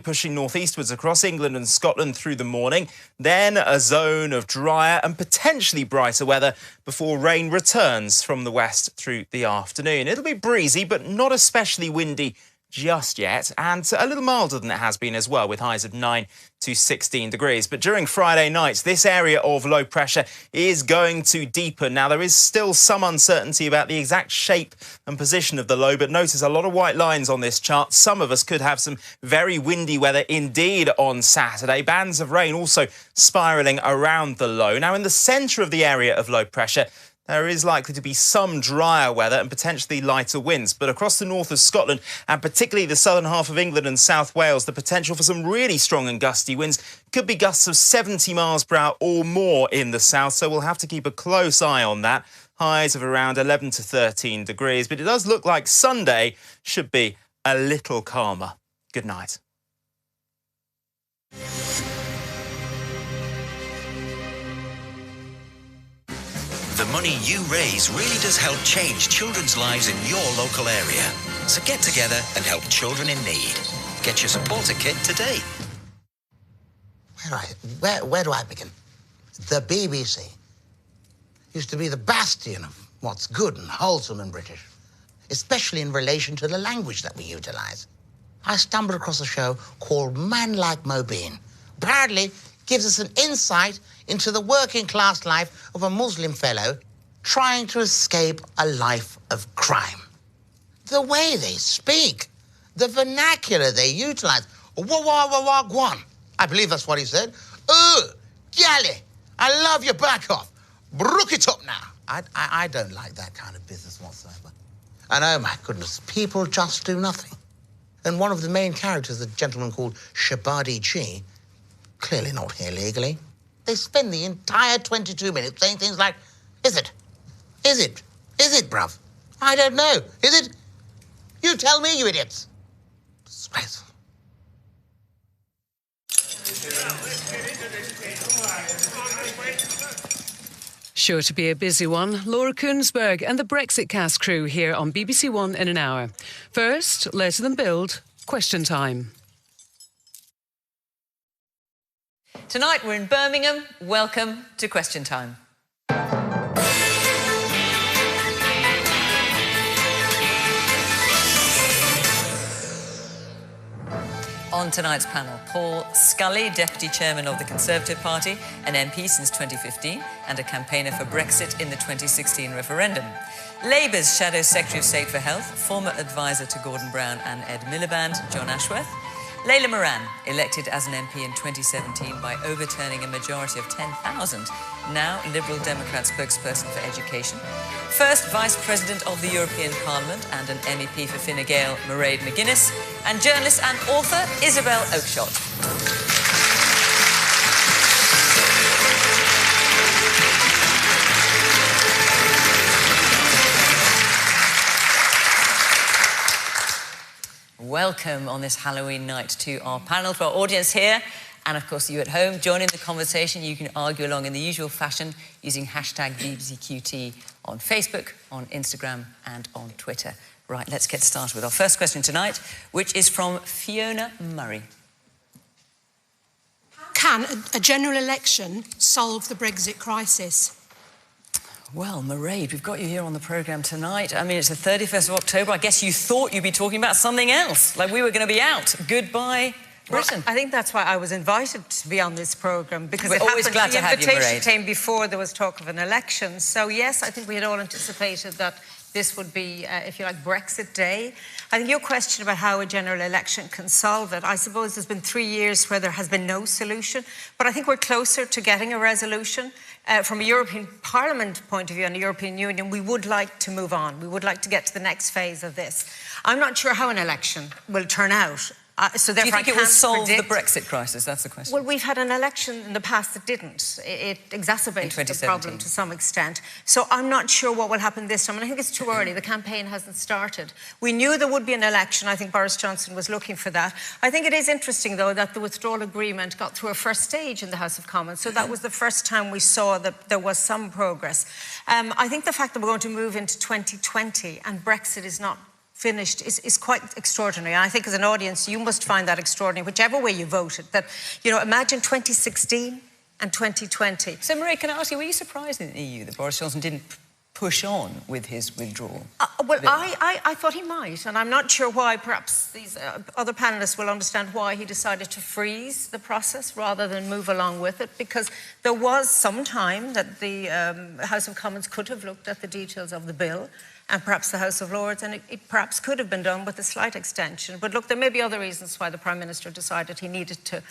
pushing northeastwards across England and Scotland through the morning, then a zone of drier and potentially brighter weather before rain returns from the west through the afternoon. It'll be breezy, but not especially windy just yet, and a little milder than it has been as well, with highs of 9 to 16 degrees. But during Friday night, this area of low pressure is going to deepen. Now, there is still some uncertainty about the exact shape and position of the low, but notice a lot of white lines on this chart. Some of us could have some very windy weather indeed on Saturday. Bands of rain also spiralling around the low. Now, in the centre of the area of low pressure, there is likely to be some drier weather and potentially lighter winds. But across the north of Scotland and particularly the southern half of England and South Wales, the potential for some really strong and gusty winds could be gusts of 70 miles per hour or more in the south. So we'll have to keep a close eye on that. Highs of around 11 to 13 degrees. But it does look like Sunday should be a little calmer. Good night. The money you raise really does help change children's lives in your local area. So get together and help children in need. Get your supporter kit today. Where do I begin? The BBC used to be the bastion of what's good and wholesome and British, especially in relation to the language that we utilise. I stumbled across a show called Man Like Mobeen. Apparently gives us an insight into the working class life of a Muslim fellow trying to escape a life of crime. The way they speak, the vernacular they utilise. Wah-wah-wah-wah-gwan. I believe that's what he said. Gally, I love you, back off. Brook it up now. I don't like that kind of business whatsoever. And oh my goodness, people just do nothing. And one of the main characters, a gentleman called Shabadi G, clearly not here legally. They spend the entire 22 minutes saying things like, is it? Is it? Is it, bruv? I don't know. Is it? You tell me, you idiots. Disgraceful. Sure to be a busy one. Laura Kuenssberg and the Brexit Cast crew here on BBC One in an hour. First, let them build. Question time. Tonight we're in Birmingham. Welcome to Question Time. On tonight's panel, Paul Scully, Deputy Chairman of the Conservative Party, an MP since 2015 and a campaigner for Brexit in the 2016 referendum. Labour's Shadow Secretary of State for Health, former advisor to Gordon Brown and Ed Miliband, John Ashworth. Layla Moran, elected as an MP in 2017 by overturning a majority of 10,000, now Liberal Democrat spokesperson for education. First Vice President of the European Parliament and an MEP for Fine Gael, Mairead McGuinness. And journalist and author Isabel Oakeshott. Welcome on this Halloween night to our panel, to our audience here, and of course you at home. Join in the conversation. You can argue along in the usual fashion using hashtag BBCQT on Facebook, on Instagram and on Twitter. Right, let's get started with our first question tonight, which is from Fiona Murray. Can a general election solve the Brexit crisis? Well, Mairead, we've got you here on the programme tonight. I mean, it's the 31st of October. I guess you thought you'd be talking about something else, like we were going to be out. Goodbye, Britain. Well, I think that's why I was invited to be on this programme, because we're always glad to have you, Mairead. The invitation came before there was talk of an election. So, yes, I think we had all anticipated that this would be, if you like, Brexit Day. I think your question about how a general election can solve it, I suppose there's been 3 years where there has been no solution, but I think we're closer to getting a resolution. From a European Parliament point of view and the European Union, we would like to move on. We would like to get to the next phase of this. I'm not sure how an election will turn out. So do you think it will solve the Brexit crisis? That's the question. Well, we've had an election in the past that didn't. It exacerbated the problem to some extent. So I'm not sure what will happen this time. And I think it's too early. The campaign hasn't started. We knew there would be an election. I think Boris Johnson was looking for that. I think it is interesting, though, that the withdrawal agreement got through a first stage in the House of Commons. So that was the first time we saw that there was some progress. I think the fact that we're going to move into 2020 and Brexit is not finished is quite extraordinary. And I think as an audience, you must find that extraordinary, whichever way you voted. That, you know, imagine 2016 and 2020. So, Marie, can I ask you, were you surprised in the EU that Boris Johnson didn't push on with his withdrawal? Well, I thought he might, and I'm not sure why. Perhaps these other panellists will understand why he decided to freeze the process rather than move along with it, because there was some time that the House of Commons could have looked at the details of the bill, and perhaps the House of Lords, and it perhaps could have been done with a slight extension. But look, there may be other reasons why the Prime Minister decided he needed to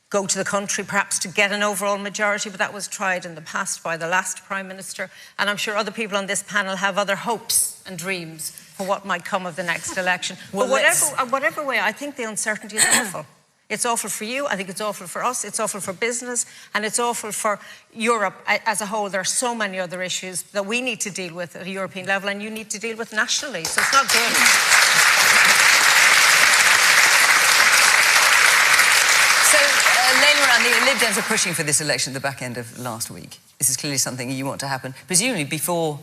go to the country, perhaps to get an overall majority, but that was tried in the past by the last Prime Minister. And I'm sure other people on this panel have other hopes and dreams for what might come of the next election. Well, but whatever way, I think the uncertainty is awful. It's awful for you, I think it's awful for us, it's awful for business, and it's awful for Europe as a whole. There are so many other issues that we need to deal with at a European level, and you need to deal with nationally, so it's not good. Laila Moran, the Lib Dems are pushing for this election at the back end of last week. This is clearly something you want to happen, presumably before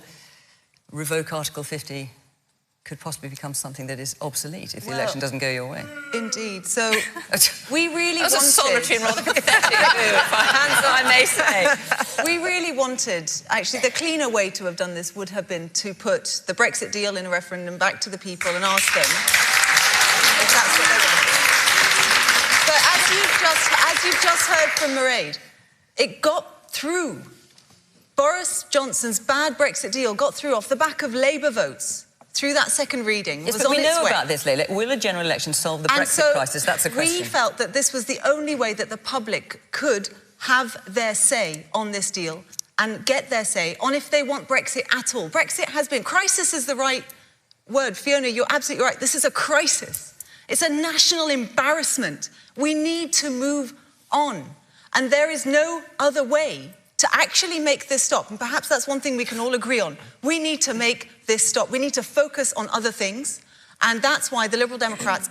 revoke Article 50 could possibly become something that is obsolete if the election doesn't go your way. Indeed. So we really wanted... That was a solitary and rather pathetic answer, I may say. We really wanted... Actually, the cleaner way to have done this would have been to put the Brexit deal in a referendum back to the people and ask them if that's what they wanted. But as you've just heard from Mairead, it got through. Boris Johnson's bad Brexit deal got through off the back of Labour votes through that second reading. Yes, but we know about this, Laila. Will a general election solve the Brexit crisis? That's a question. We felt that this was the only way that the public could have their say on this deal and get their say on if they want Brexit at all. Brexit has been... Crisis is the right word. Fiona, you're absolutely right. This is a crisis. It's a national embarrassment. We need to move on. And there is no other way to actually make this stop. And perhaps that's one thing we can all agree on. We need to make this stop. We need to focus on other things. And that's why the Liberal Democrats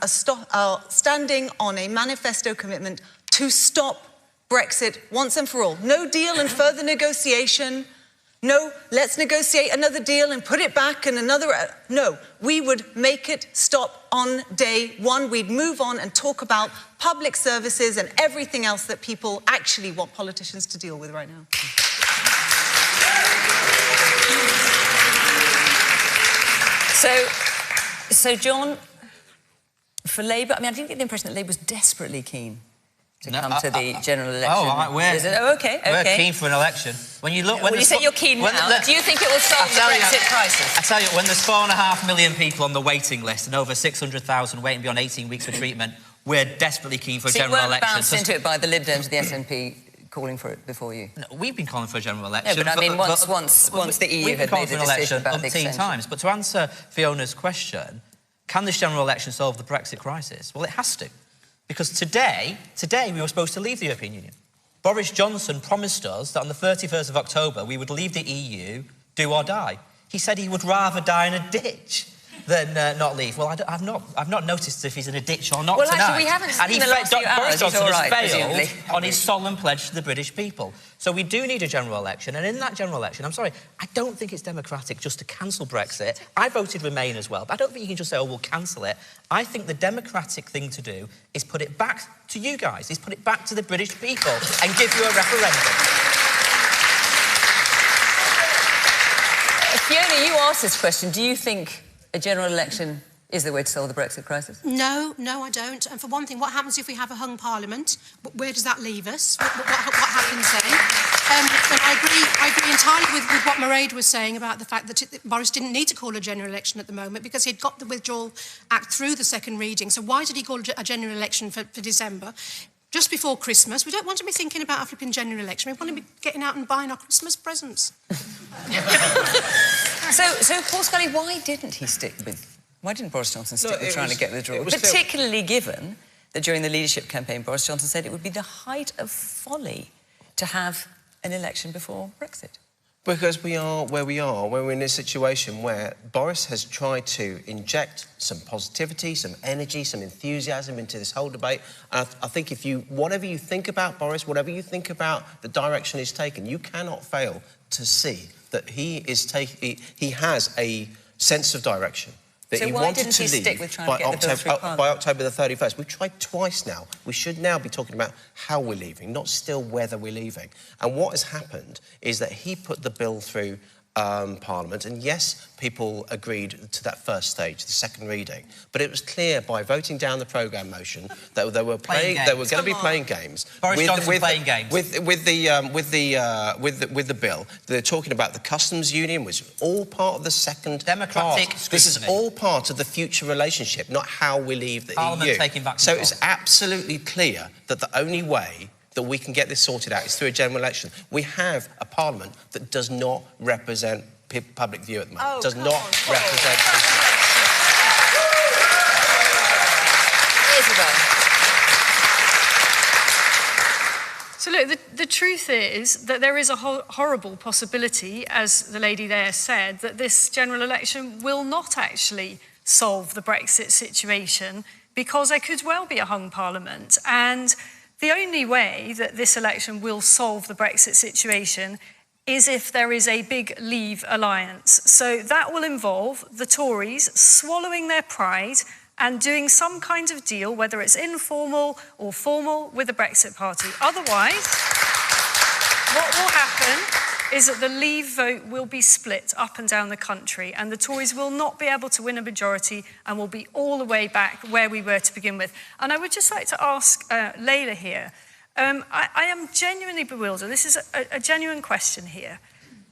are standing on a manifesto commitment to stop Brexit once and for all. No deal and further negotiation. No, let's negotiate another deal and put it back and another... No, we would make it stop on day one. We'd move on and talk about public services and everything else that people actually want politicians to deal with right now. So John, for Labour, I mean, I didn't get the impression that Labour was desperately keen to come to the general election. We're keen for an election. When you look, when you say you're keen now, do you think it will solve the Brexit crisis? I tell you, when there's 4.5 million people on the waiting list and over 600,000 waiting beyond 18 weeks for treatment, we're desperately keen for a general election. So you weren't bounced into it by the Lib Dems, the SNP calling for it before you? No, we've been calling for a general election. No, but I mean, once the EU had made the decision about the extension. Times. But to answer Fiona's question, can this general election solve the Brexit crisis? Well, it has to. Because today we were supposed to leave the European Union. Boris Johnson promised us that on the 31st of October we would leave the EU, do or die. He said he would rather die in a ditch than not leave. Well, I've not noticed if he's in a ditch or not tonight. Well, actually, we haven't seen the last few hours. Boris Johnson has failed on his solemn pledge to the British people. So we do need a general election, and in that general election, I'm sorry, I don't think it's democratic just to cancel Brexit. I voted Remain as well, but I don't think you can just say, oh, we'll cancel it. I think the democratic thing to do is put it back to you guys, is put it back to the British people and give you a referendum. Fiona, you asked this question. Do you think a general election is the way to solve the Brexit crisis? No, I don't. And for one thing, what happens if we have a hung parliament? Where does that leave us? What happens then? And I agree entirely with what Mairead was saying about the fact that Boris didn't need to call a general election at the moment because he'd got the Withdrawal Act through the second reading. So why did he call a general election for December? Just before Christmas. We don't want to be thinking about a flipping general election. We want to be getting out and buying our Christmas presents. So Paul Scully, why didn't Boris Johnson stick with trying to get withdrawal? Particularly given that during the leadership campaign, Boris Johnson said it would be the height of folly to have an election before Brexit. Because we are where we are, where we're in a situation where Boris has tried to inject some positivity, some energy, some enthusiasm into this whole debate. And I think whatever you think about Boris, whatever you think about the direction he's taken, you cannot fail to see that he has a sense of direction. that So he why wanted didn't to he leave stick with trying to get the bill through Parliament? by October the 31st. We've tried twice now. We should now be talking about how we're leaving, not still whether we're leaving. And what has happened is that he put the bill through Parliament, and yes, people agreed to that first stage, the second reading. But it was clear by voting down the programme motion that they were going to be playing games. Boris Johnson playing games. With the bill. They're talking about the customs union, which is all part of the second Democratic part. This is scrutiny. all part of the future relationship, not how we leave the Parliament EU. taking back So control. it's absolutely clear that the only way that we can get this sorted out is through a general election. We have a parliament that does not represent public view at the moment. Does not represent people. Isabel. So look, the truth is that there is a horrible possibility, as the lady there said, that this general election will not actually solve the Brexit situation, because there could well be a hung parliament. And the only way that this election will solve the Brexit situation is if there is a big Leave alliance. So that will involve the Tories swallowing their pride and doing some kind of deal, whether it's informal or formal, with the Brexit Party. Otherwise, what will happen is that the Leave vote will be split up and down the country, and the Tories will not be able to win a majority and will be all the way back where we were to begin with. And I would just like to ask Layla here, I am genuinely bewildered. This is a genuine question here.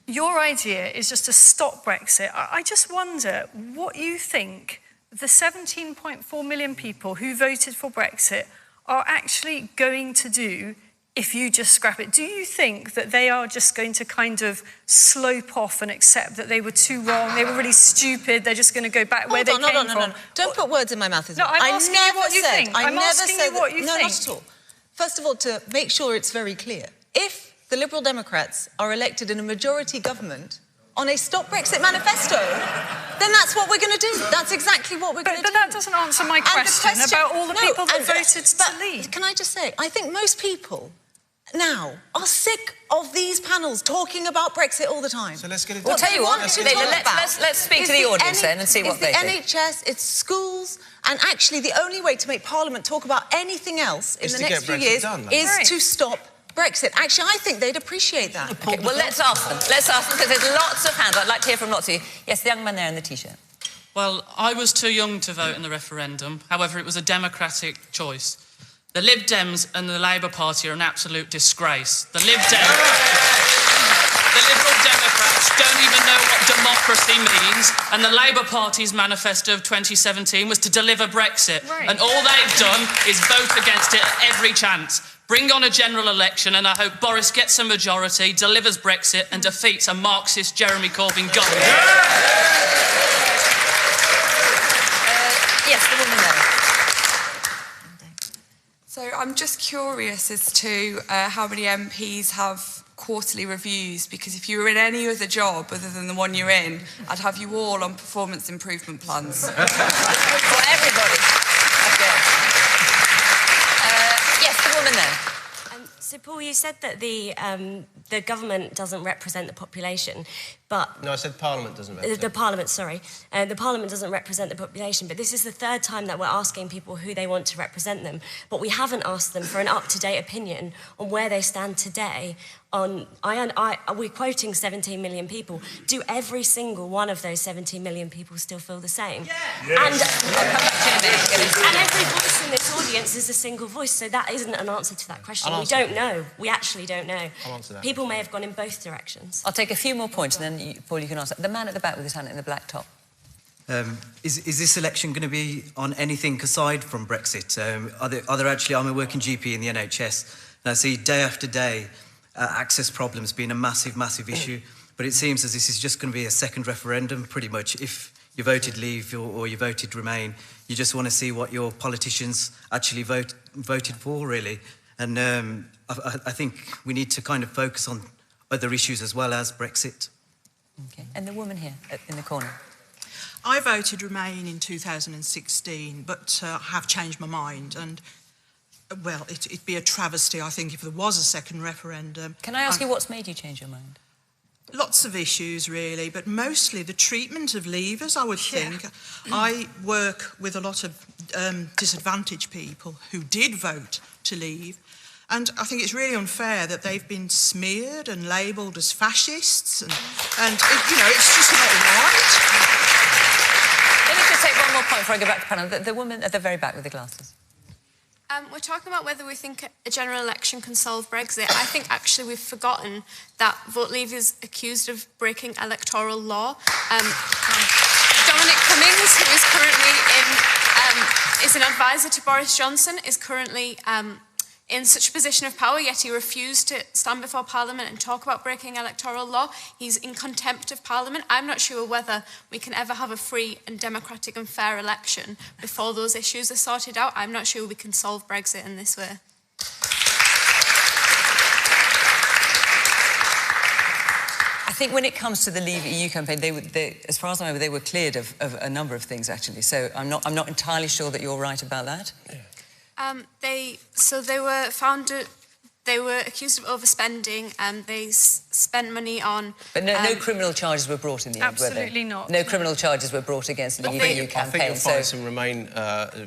Your idea is just to stop Brexit. I just wonder what you think the 17.4 million people who voted for Brexit are actually going to do if you just scrap it. Do you think that they are just going to kind of slope off and accept that they were too wrong, they were really stupid, they're just going to go back where they came from? No. Don't put words in my mouth, Isabel. No, I'm asking you what you think. I'm asking you what you think. No, not at all. First of all, to make sure it's very clear, if the Liberal Democrats are elected in a majority government on a Stop Brexit manifesto, then that's what we're going to do. That's exactly what we're going to do. But that doesn't answer my question about all the people that voted to leave. Can I just say, I think most people now are sick of these panels talking about Brexit all the time. So let's get it We'll done. tell you what, let's speak to the audience then and see what they think. It's the NHS, it's schools, and actually the only way to make Parliament talk about anything else in the next few years is to stop Brexit. Actually, I think they'd appreciate that. Okay, well, let's ask them. Let's ask them, because there's lots of hands. I'd like to hear from lots of you. Yes, the young man there in the T-shirt. Well, I was too young to vote in the referendum. However, it was a democratic choice. The Lib Dems and the Labour Party are an absolute disgrace. The Liberal Democrats don't even know what democracy means, and the Labour Party's manifesto of 2017 was to deliver Brexit. Right. And all they've done is vote against it at every chance. Bring on a general election, and I hope Boris gets a majority, delivers Brexit, and defeats a Marxist Jeremy Corbyn government. Yes, the woman there. So I'm just curious as to how many MPs have quarterly reviews, because if you were in any other job other than the one you're in, I'd have you all on performance improvement plans. For everybody. Okay. Yes, the woman there. So, Paul, you said that the government doesn't represent the population, but... No, I said Parliament doesn't represent. The Parliament, sorry. The Parliament doesn't represent the population, but this is the third time that we're asking people who they want to represent them, but we haven't asked them for an up-to-date opinion on where they stand today on... we're quoting 17 million people. Do every single one of those 17 million people still feel the same? Yeah. And every voice in this audience is a single voice, so that isn't an answer to that question. We don't know. We actually don't know. I'll answer that. People may have gone in both directions. I'll take a few more points, and then, Paul, you can answer. The man at the back with his hand in the black top. Is this election going to be on anything aside from Brexit? Are there actually... I'm a working GP in the NHS, and I see day after day access problems being a massive, massive issue, but it seems as this is just going to be a second referendum, pretty much. If you voted Leave or you voted Remain, you just want to see what your politicians actually voted for, really. And I think we need to kind of focus on other issues as well as Brexit. Okay. And the woman here in the corner. I voted Remain in 2016, but have changed my mind. And, well, it'd be a travesty, I think, if there was a second referendum. Can I ask you what's made you change your mind? Lots of issues, really, but mostly the treatment of leavers, I would think. I work with a lot of disadvantaged people who did vote to leave, and I think it's really unfair that they've been smeared and labelled as fascists, and it's just not right. Let me just take one more point before I go back to the panel. The woman at the very back with the glasses. We're talking about whether we think a general election can solve Brexit. I think actually we've forgotten that Vote Leave is accused of breaking electoral law. Dominic Cummings, who is currently is an advisor to Boris Johnson, is currently in such a position of power, yet he refused to stand before Parliament and talk about breaking electoral law. He's in contempt of Parliament. I'm not sure whether we can ever have a free and democratic and fair election before those issues are sorted out. I'm not sure we can solve Brexit in this way. I think when it comes to the Leave EU campaign, they, as far as I remember, they were cleared of a number of things, actually. So I'm not entirely sure that you're right about that. Yeah. They were accused of overspending, and they spent money on. But no criminal charges were brought in the end, were they? Absolutely not. No criminal charges were brought against the Leave EU campaign. I think you'll find some Remain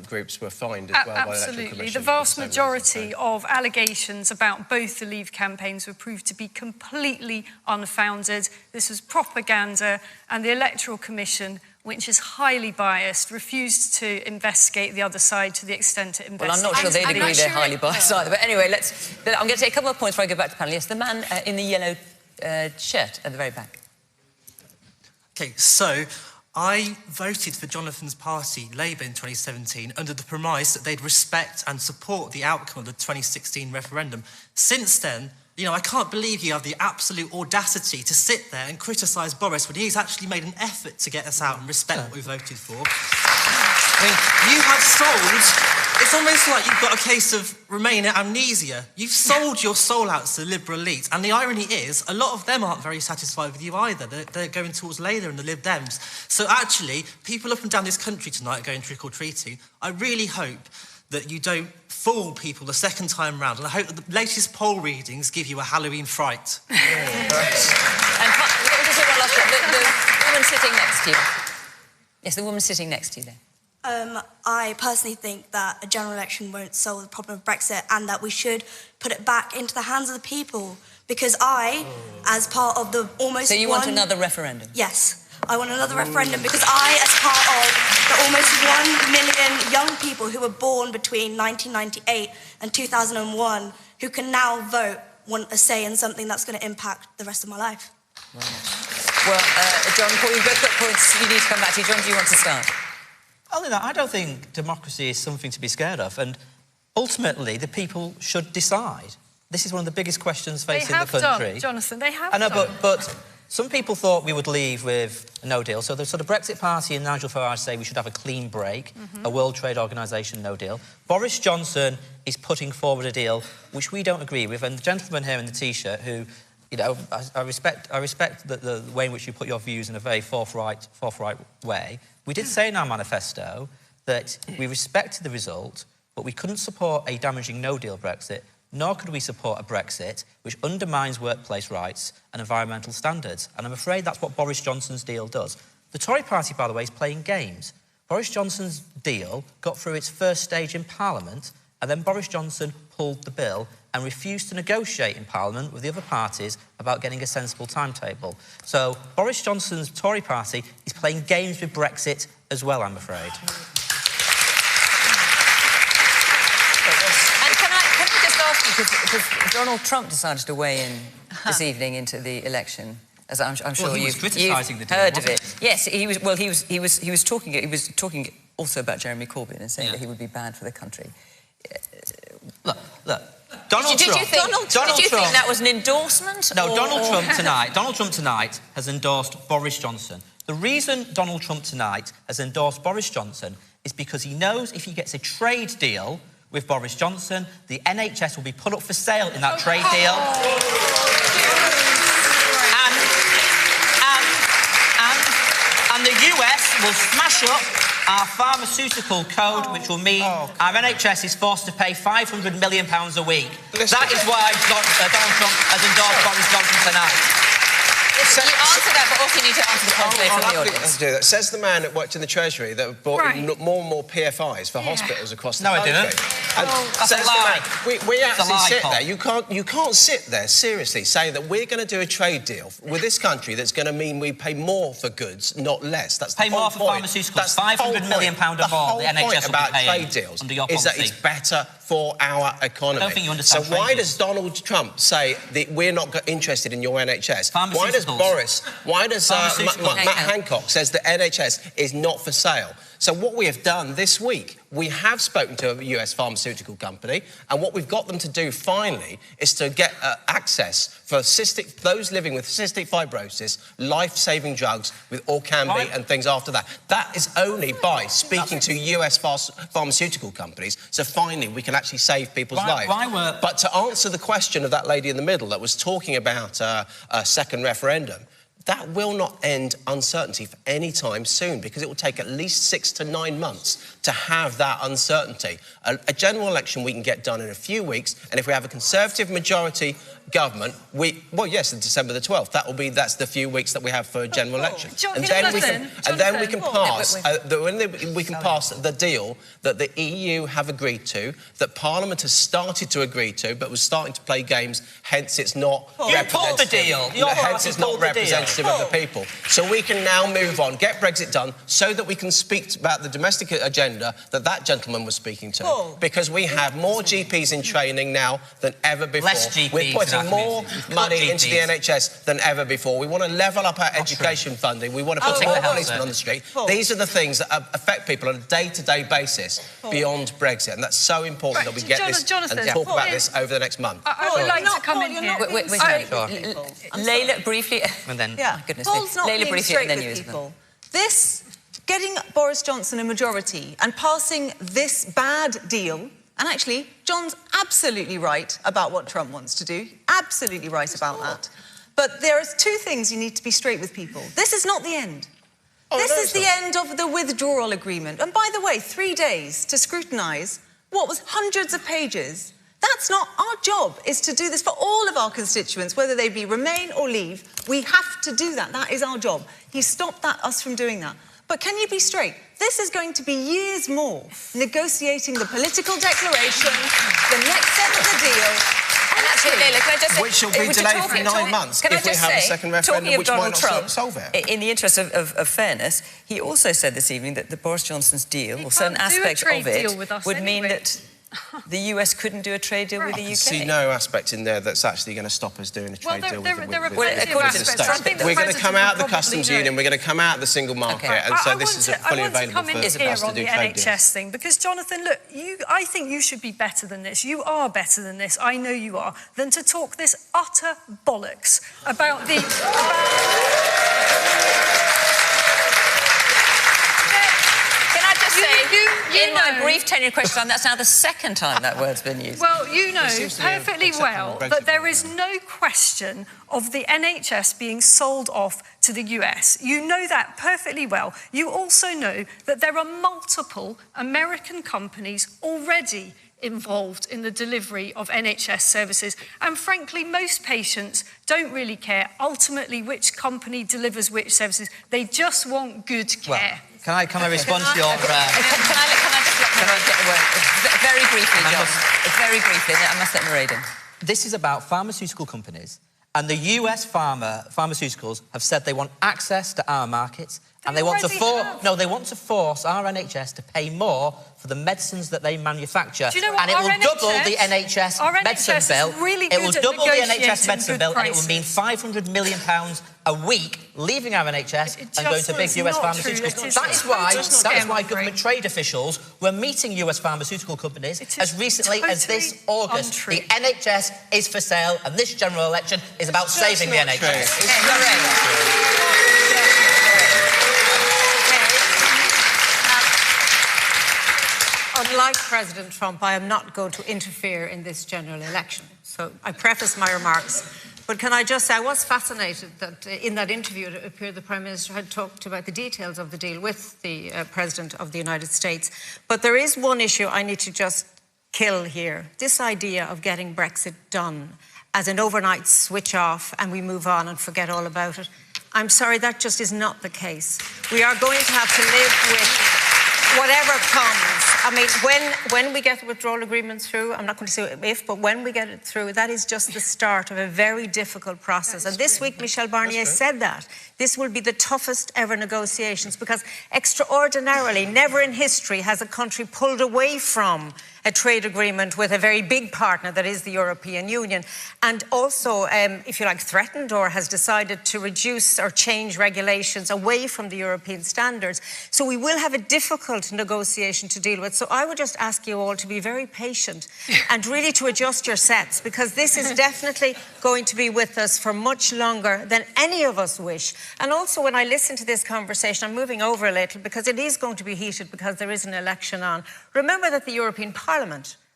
groups were fined as well by the Electoral Commission. Absolutely. The vast majority of allegations about both the Leave campaigns were proved to be completely unfounded. This was propaganda, and the Electoral Commission, which is highly biased, refused to investigate the other side to the extent it investigated. Well, I'm not sure they'd agree they're highly biased either. But anyway, I'm going to take a couple of points before I go back to the panel. Yes, the man in the yellow shirt at the very back. OK, so I voted for Jonathan's party, Labour, in 2017 under the premise that they'd respect and support the outcome of the 2016 referendum. Since then, I can't believe you have the absolute audacity to sit there and criticise Boris when he's actually made an effort to get us out and respect what we voted for. I mean, you have sold... It's almost like you've got a case of Remainer amnesia. You've sold your soul out to the Liberal elite. And the irony is, a lot of them aren't very satisfied with you either. They're going towards Labour and the Lib Dems. So actually, people up and down this country tonight are going trick-or-treating. I really hope that you don't fool people the second time round. And I hope that the latest poll readings give you a Halloween fright. And let me just say one last thing. The woman sitting next to you. Yes, the woman sitting next to you there. I personally think that a general election won't solve the problem of Brexit, and that we should put it back into the hands of the people. Because as part of the almost... So you want another referendum? Yes. I want another referendum because I, as part of the almost 1 million young people who were born between 1998 and 2001 who can now vote, want a say in something that's going to impact the rest of my life. Well, John, Paul, you've both got points you need to come back to. John, do you want to start? I don't think democracy is something to be scared of, and ultimately the people should decide. This is one of the biggest questions facing the country. They have done, Jonathan, they have done. I know, but some people thought we would leave with a no deal. So the Brexit Party and Nigel Farage say we should have a clean break, a World Trade Organisation no deal. Boris Johnson is putting forward a deal which we don't agree with, and the gentleman here in the T-shirt who, I respect the way in which you put your views in a very forthright way. We did say in our manifesto that we respected the result, but we couldn't support a damaging no-deal Brexit, nor could we support a Brexit which undermines workplace rights and environmental standards. And I'm afraid that's what Boris Johnson's deal does. The Tory party, by the way, is playing games. Boris Johnson's deal got through its first stage in Parliament, and then Boris Johnson pulled the bill and refused to negotiate in Parliament with the other parties about getting a sensible timetable. So Boris Johnson's Tory party is playing games with Brexit as well, I'm afraid. And can I just ask you, because Donald Trump decided to weigh in this evening into the election, as I'm sure you've heard of it. Yes, he was talking also about Jeremy Corbyn and saying that he would be bad for the country. Look. Donald Trump. Did you think that was an endorsement? No, Donald Trump tonight has endorsed Boris Johnson. The reason Donald Trump tonight has endorsed Boris Johnson is because he knows if he gets a trade deal with Boris Johnson, the NHS will be put up for sale in that trade deal. And the US will smash up our pharmaceutical code, which will mean our NHS is forced to pay £500 million a week. That is why Donald Trump has endorsed Boris Johnson tonight. answer that, but also you need to answer the question from the audience. I'll do that. Says the man that worked in the Treasury that bought in more and more PFIs for hospitals across the country. No, I didn't. That's a lie. We actually sit there. You can't sit there seriously saying that we're going to do a trade deal with this country that's going to mean we pay more for goods, not less. That's pay more for pharmaceuticals. That's £500 million or more. The whole point about trade deals is that it's better for our economy. I don't think you understand. So why does Donald Trump say that we're not interested in your NHS? Why does Boris? Why does Matt Hancock says the NHS is not for sale? So what we have done this week, we have spoken to a US pharmaceutical company, and what we've got them to do finally is to get access for those living with cystic fibrosis, life-saving drugs with Orkambi and things after that. That is only by speaking to US pharmaceutical companies, so finally we can actually save people's lives. But to answer the question of that lady in the middle that was talking about a second referendum, that will not end uncertainty for any time soon, because it will take at least 6 to 9 months to have that uncertainty. A general election we can get done in a few weeks, and if we have a Conservative majority government, yes, on December the 12th, that's the few weeks that we have for a general election. And then we can pass the deal that the EU have agreed to, that Parliament has started to agree to, but was starting to play games, hence it's not pulled the deal. Hence it's not representative of the people. So we can now move on, get Brexit done, so that we can speak about the domestic agenda that gentleman was speaking to. Because we have more GPs in training now than ever before. Less GPs. We're putting more money into the NHS than ever before. We want to level up our education funding. We want to put more policemen on the street. These are the things that affect people on a day-to-day basis beyond Brexit, and that's so important that we get this and talk about this over the next month. I would like to come in here. Layla, briefly, and then... Yeah, Paul's not being straight with people. Getting Boris Johnson a majority and passing this bad deal, and actually, John's absolutely right about what Trump wants to do, absolutely right about that. But there are two things you need to be straight with people. This is not the end. This is the end of the withdrawal agreement. And by the way, 3 days to scrutinise what was hundreds of pages. That's not our job, is to do this for all of our constituents, whether they be Remain or Leave. We have to do that. That is our job. He stopped us from doing that. But can you be straight? This is going to be years more negotiating the political declaration, the next step of the deal. And actually, Layla, can I just say... Which will be delayed for 9 months if we have a second referendum, which might not solve it. In the interest of fairness, he also said this evening that the Boris Johnson's deal, or certain aspects of it, would mean that the US couldn't do a trade deal with the UK. I see no aspect in there that's actually going to stop us doing a trade deal with the States. We're going to come out of the customs union, we're going to come out of the single market, and so this is fully available for us to do trade deals. I want to come in here on the NHS thing, because, Jonathan, look, I think you should be better than this. You are better than this, I know you are, than to talk this utter bollocks about the... In my brief tenure question time, that's now the second time that word's been used. Well, you know perfectly well that there is no question of the NHS being sold off to the US. You know that perfectly well. You also know that there are multiple American companies already involved in the delivery of NHS services. And frankly, most patients don't really care ultimately which company delivers which services. They just want good care. Can I respond to your... Can I get the word? Very briefly, John. Very briefly, I must let Mairead in. This is about pharmaceutical companies, and the US pharmaceuticals have said they want access to our markets, and they want to force our NHS to pay more for the medicines that they manufacture. Do you know what? And it will double the NHS medicine bill. It will double the NHS medicine bill, and it will mean £500 million a week leaving our NHS and going to big US pharmaceuticals. That is why government trade officials were meeting US pharmaceutical companies as recently as this August. The NHS is for sale, and this general election is about saving the NHS. Unlike President Trump, I am not going to interfere in this general election. So I preface my remarks. But can I just say, I was fascinated that in that interview, it appeared the Prime Minister had talked about the details of the deal with the President of the United States. But there is one issue I need to just kill here. This idea of getting Brexit done as an overnight switch off and we move on and forget all about it. I'm sorry, that just is not the case. We are going to have to live with whatever comes. I mean, when we get the withdrawal agreement through, I'm not going to say if, but when we get it through, that is just the start of a very difficult process. And this week, Michel Barnier said that. This will be the toughest ever negotiations because extraordinarily, never in history has a country pulled away from a trade agreement with a very big partner that is the European Union, and also, if you like, threatened or has decided to reduce or change regulations away from the European standards. So we will have a difficult negotiation to deal with. So I would just ask you all to be very patient and really to adjust your sets, because this is definitely going to be with us for much longer than any of us wish. And also, when I listen to this conversation, I'm moving over a little because it is going to be heated because there is an election on. Remember that the European Parliament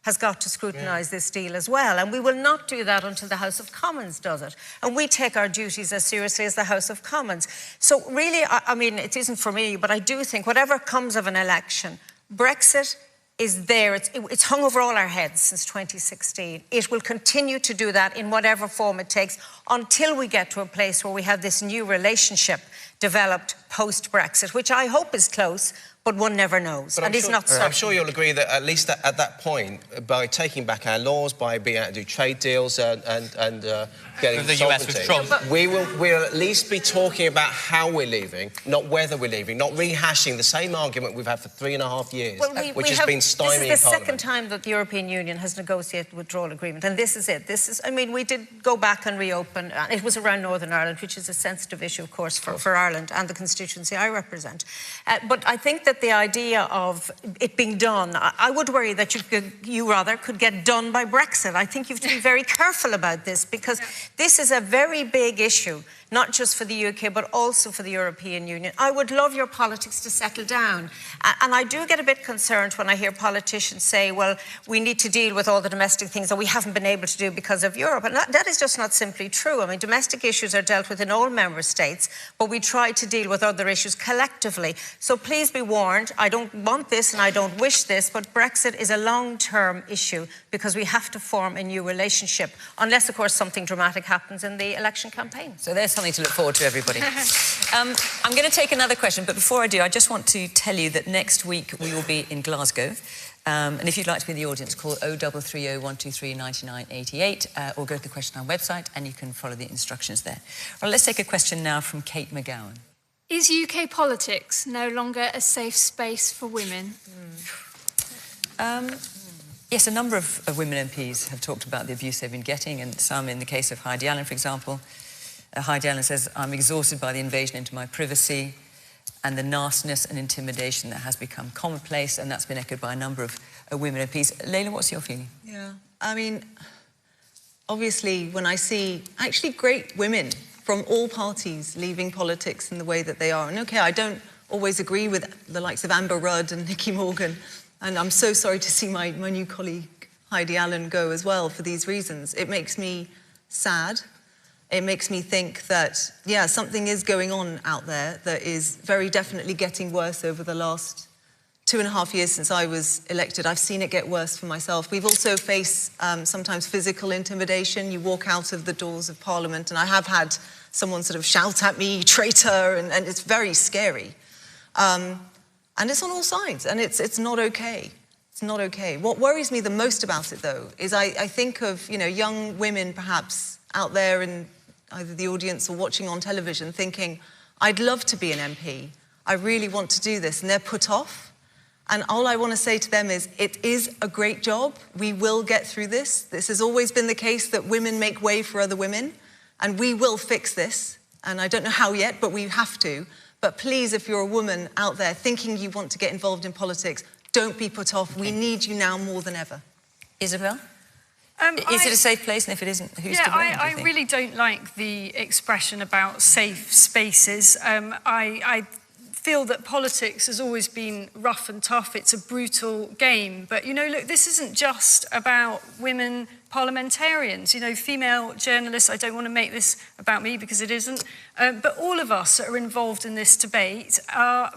has got to scrutinise this deal as well, and we will not do that until the House of Commons does it. And we take our duties as seriously as the House of Commons. So really, I mean, it isn't for me, but I do think whatever comes of an election, Brexit is there. It's hung over all our heads since 2016. It will continue to do that in whatever form it takes until we get to a place where we have this new relationship developed post-Brexit, which I hope is close, but one never knows. But and it's not certain. I'm sure you'll agree that at least at that point, by taking back our laws, by being able to do trade deals and getting the US with Trump, we'll at least be talking about how we're leaving, not whether we're leaving, not rehashing the same argument we've had for 3.5 years, which has been stymieing This is the Parliament. second time that the European Union has negotiated a withdrawal agreement, and this is it. I mean, we did go back and reopen. It was around Northern Ireland, which is a sensitive issue, of course, for Ireland and the constituency I represent. But I think that the idea of it being done, I would worry that you rather could get done by Brexit. I think you have to be very careful about this, because this is a very big issue, not just for the UK, but also for the European Union. I would love your politics to settle down. And I do get a bit concerned when I hear politicians say, well, we need to deal with all the domestic things that we haven't been able to do because of Europe. And that is just not simply true. I mean, domestic issues are dealt with in all member states, but we try to deal with other issues collectively. So please be warned, I don't want this and I don't wish this, but Brexit is a long-term issue because we have to form a new relationship, unless, of course, something dramatic happens in the election campaign. So there's something to look forward to, everybody. I'm going to take another question, but before I do, I just want to tell you that next week we will be in Glasgow. And if you'd like to be in the audience, call 0330 123 9988 or go to the Question Time website and you can follow the instructions there. Well, let's take a question now from Kate McGowan. Is UK politics no longer a safe space for women? Yes, a number of women MPs have talked about the abuse they've been getting, and some in the case of Heidi Allen, for example. Heidi Allen says, I'm exhausted by the invasion into my privacy and the nastiness and intimidation that has become commonplace, and that's been echoed by a number of women MPs. Leila, what's your feeling? Yeah, I mean, obviously, when I see actually great women from all parties leaving politics in the way that they are, and okay, I don't always agree with the likes of Amber Rudd and Nicky Morgan, and I'm so sorry to see my new colleague Heidi Allen go as well for these reasons. It makes me sad. It makes me think that, yeah, something is going on out there that is very definitely getting worse over the last 2.5 years since I was elected. I've seen it get worse for myself. We've also faced sometimes physical intimidation. You walk out of the doors of Parliament, and I have had someone sort of shout at me, traitor, and it's very scary. And it's on all sides, and it's not okay. It's not okay. What worries me the most about it, though, is I think of, you know, young women perhaps out there in either the audience or watching on television thinking, I'd love to be an MP. I really want to do this. And they're put off. And all I want to say to them is, it is a great job. We will get through this. This has always been the case, that women make way for other women. And we will fix this. And I don't know how yet, but we have to. But please, if you're a woman out there thinking you want to get involved in politics, don't be put off. We need you now more than ever. Isabel? Is it a safe place? And if it isn't, who's to blame? I really don't like the expression about safe spaces. I feel that politics has always been rough and tough. It's a brutal game. But, you know, look, this isn't just about women parliamentarians. You know, female journalists, I don't want to make this about me because it isn't, but all of us that are involved in this debate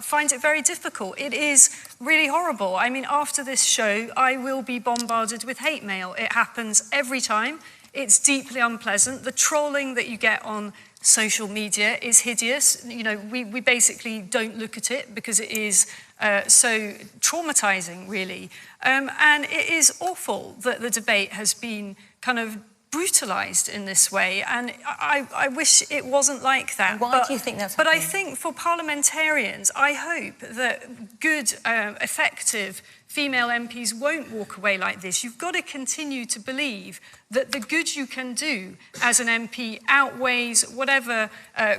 find it very difficult. It is really horrible. I mean, after this show, I will be bombarded with hate mail. It happens every time. It's deeply unpleasant. The trolling that you get on social media is hideous. You know, we basically don't look at it because it is so traumatizing, really. And it is awful that the debate has been kind of brutalised in this way, and I wish it wasn't like that. Why do you think that's happening? But I think for parliamentarians, I hope that good, effective female MPs won't walk away like this. You've got to continue to believe that the good you can do as an MP outweighs whatever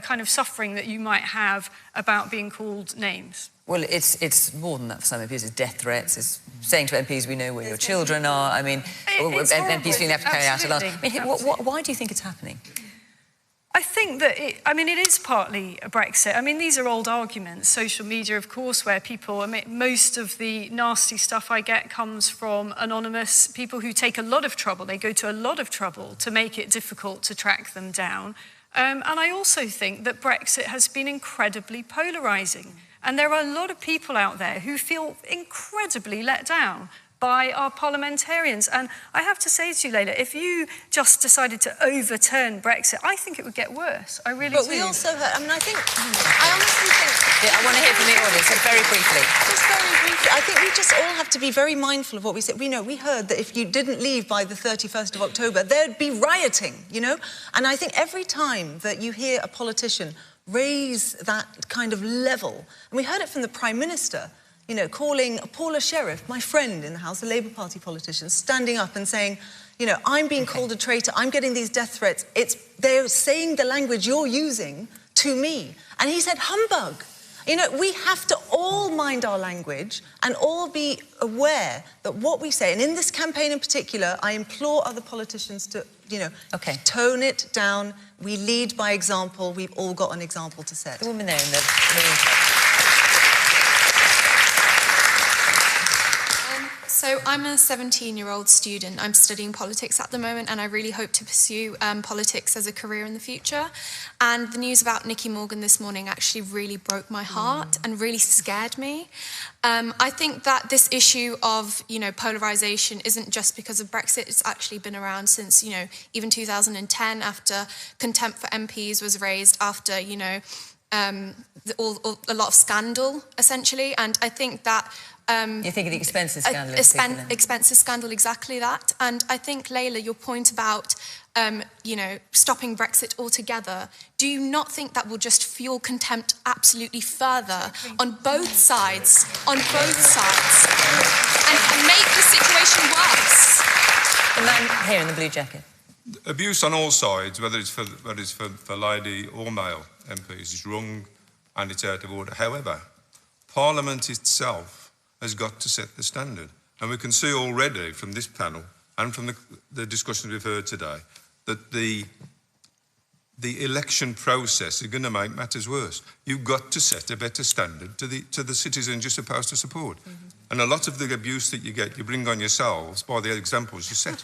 kind of suffering that you might have about being called names. Well, it's more than that for some MPs. It's death threats. It's saying to MPs, we know where your children are. I mean, MPs feeling they have to carry out a lot. I mean, why do you think it's happening? I think that it is partly a Brexit. I mean, these are old arguments. Social media, of course, where people, most of the nasty stuff I get comes from anonymous people who take a lot of trouble. They go to a lot of trouble to make it difficult to track them down. And I also think that Brexit has been incredibly polarising. And there are a lot of people out there who feel incredibly let down by our parliamentarians. And I have to say to you, Layla, if you just decided to overturn Brexit, I think it would get worse. I really do. But we also heard, I honestly think... Yeah, I want to hear from the audience, so very briefly. Just very briefly, I think we just all have to be very mindful of what we say. We heard that if you didn't leave by the 31st of October, there'd be rioting, you know? And I think every time that you hear a politician raise that kind of level, and we heard it from the Prime Minister, you know, calling Paula Sherriff, my friend in the House, a Labour Party politician, standing up and saying, you know, I'm being called a traitor, I'm getting these death threats. They're saying the language you're using to me. And he said, humbug. You know, we have to all mind our language and all be aware that what we say, and in this campaign in particular, I implore other politicians to, you know, tone it down. We lead by example. We've all got an example to set. The woman there in the... So I'm a 17-year-old student. I'm studying politics at the moment, and I really hope to pursue politics as a career in the future. And the news about Nicky Morgan this morning actually really broke my heart and really scared me. I think that this issue of, you know, polarisation isn't just because of Brexit. It's actually been around since, you know, even 2010, after contempt for MPs was raised, after, you know, a lot of scandal, essentially. And I think that... You're thinking the expenses scandal? Expenses scandal, exactly that. And I think, Layla, your point about, you know, stopping Brexit altogether, do you not think that will just fuel contempt absolutely further on both sides, and make the situation worse? The man here in the blue jacket. Abuse on all sides, whether it's for lady or male MPs, is wrong and it's out of order. However, Parliament itself has got to set the standard. And we can see already from this panel and from the discussions we've heard today that the election process is going to make matters worse. You've got to set a better standard to the citizens you're supposed to support. And a lot of the abuse that you get, you bring on yourselves by the examples you set.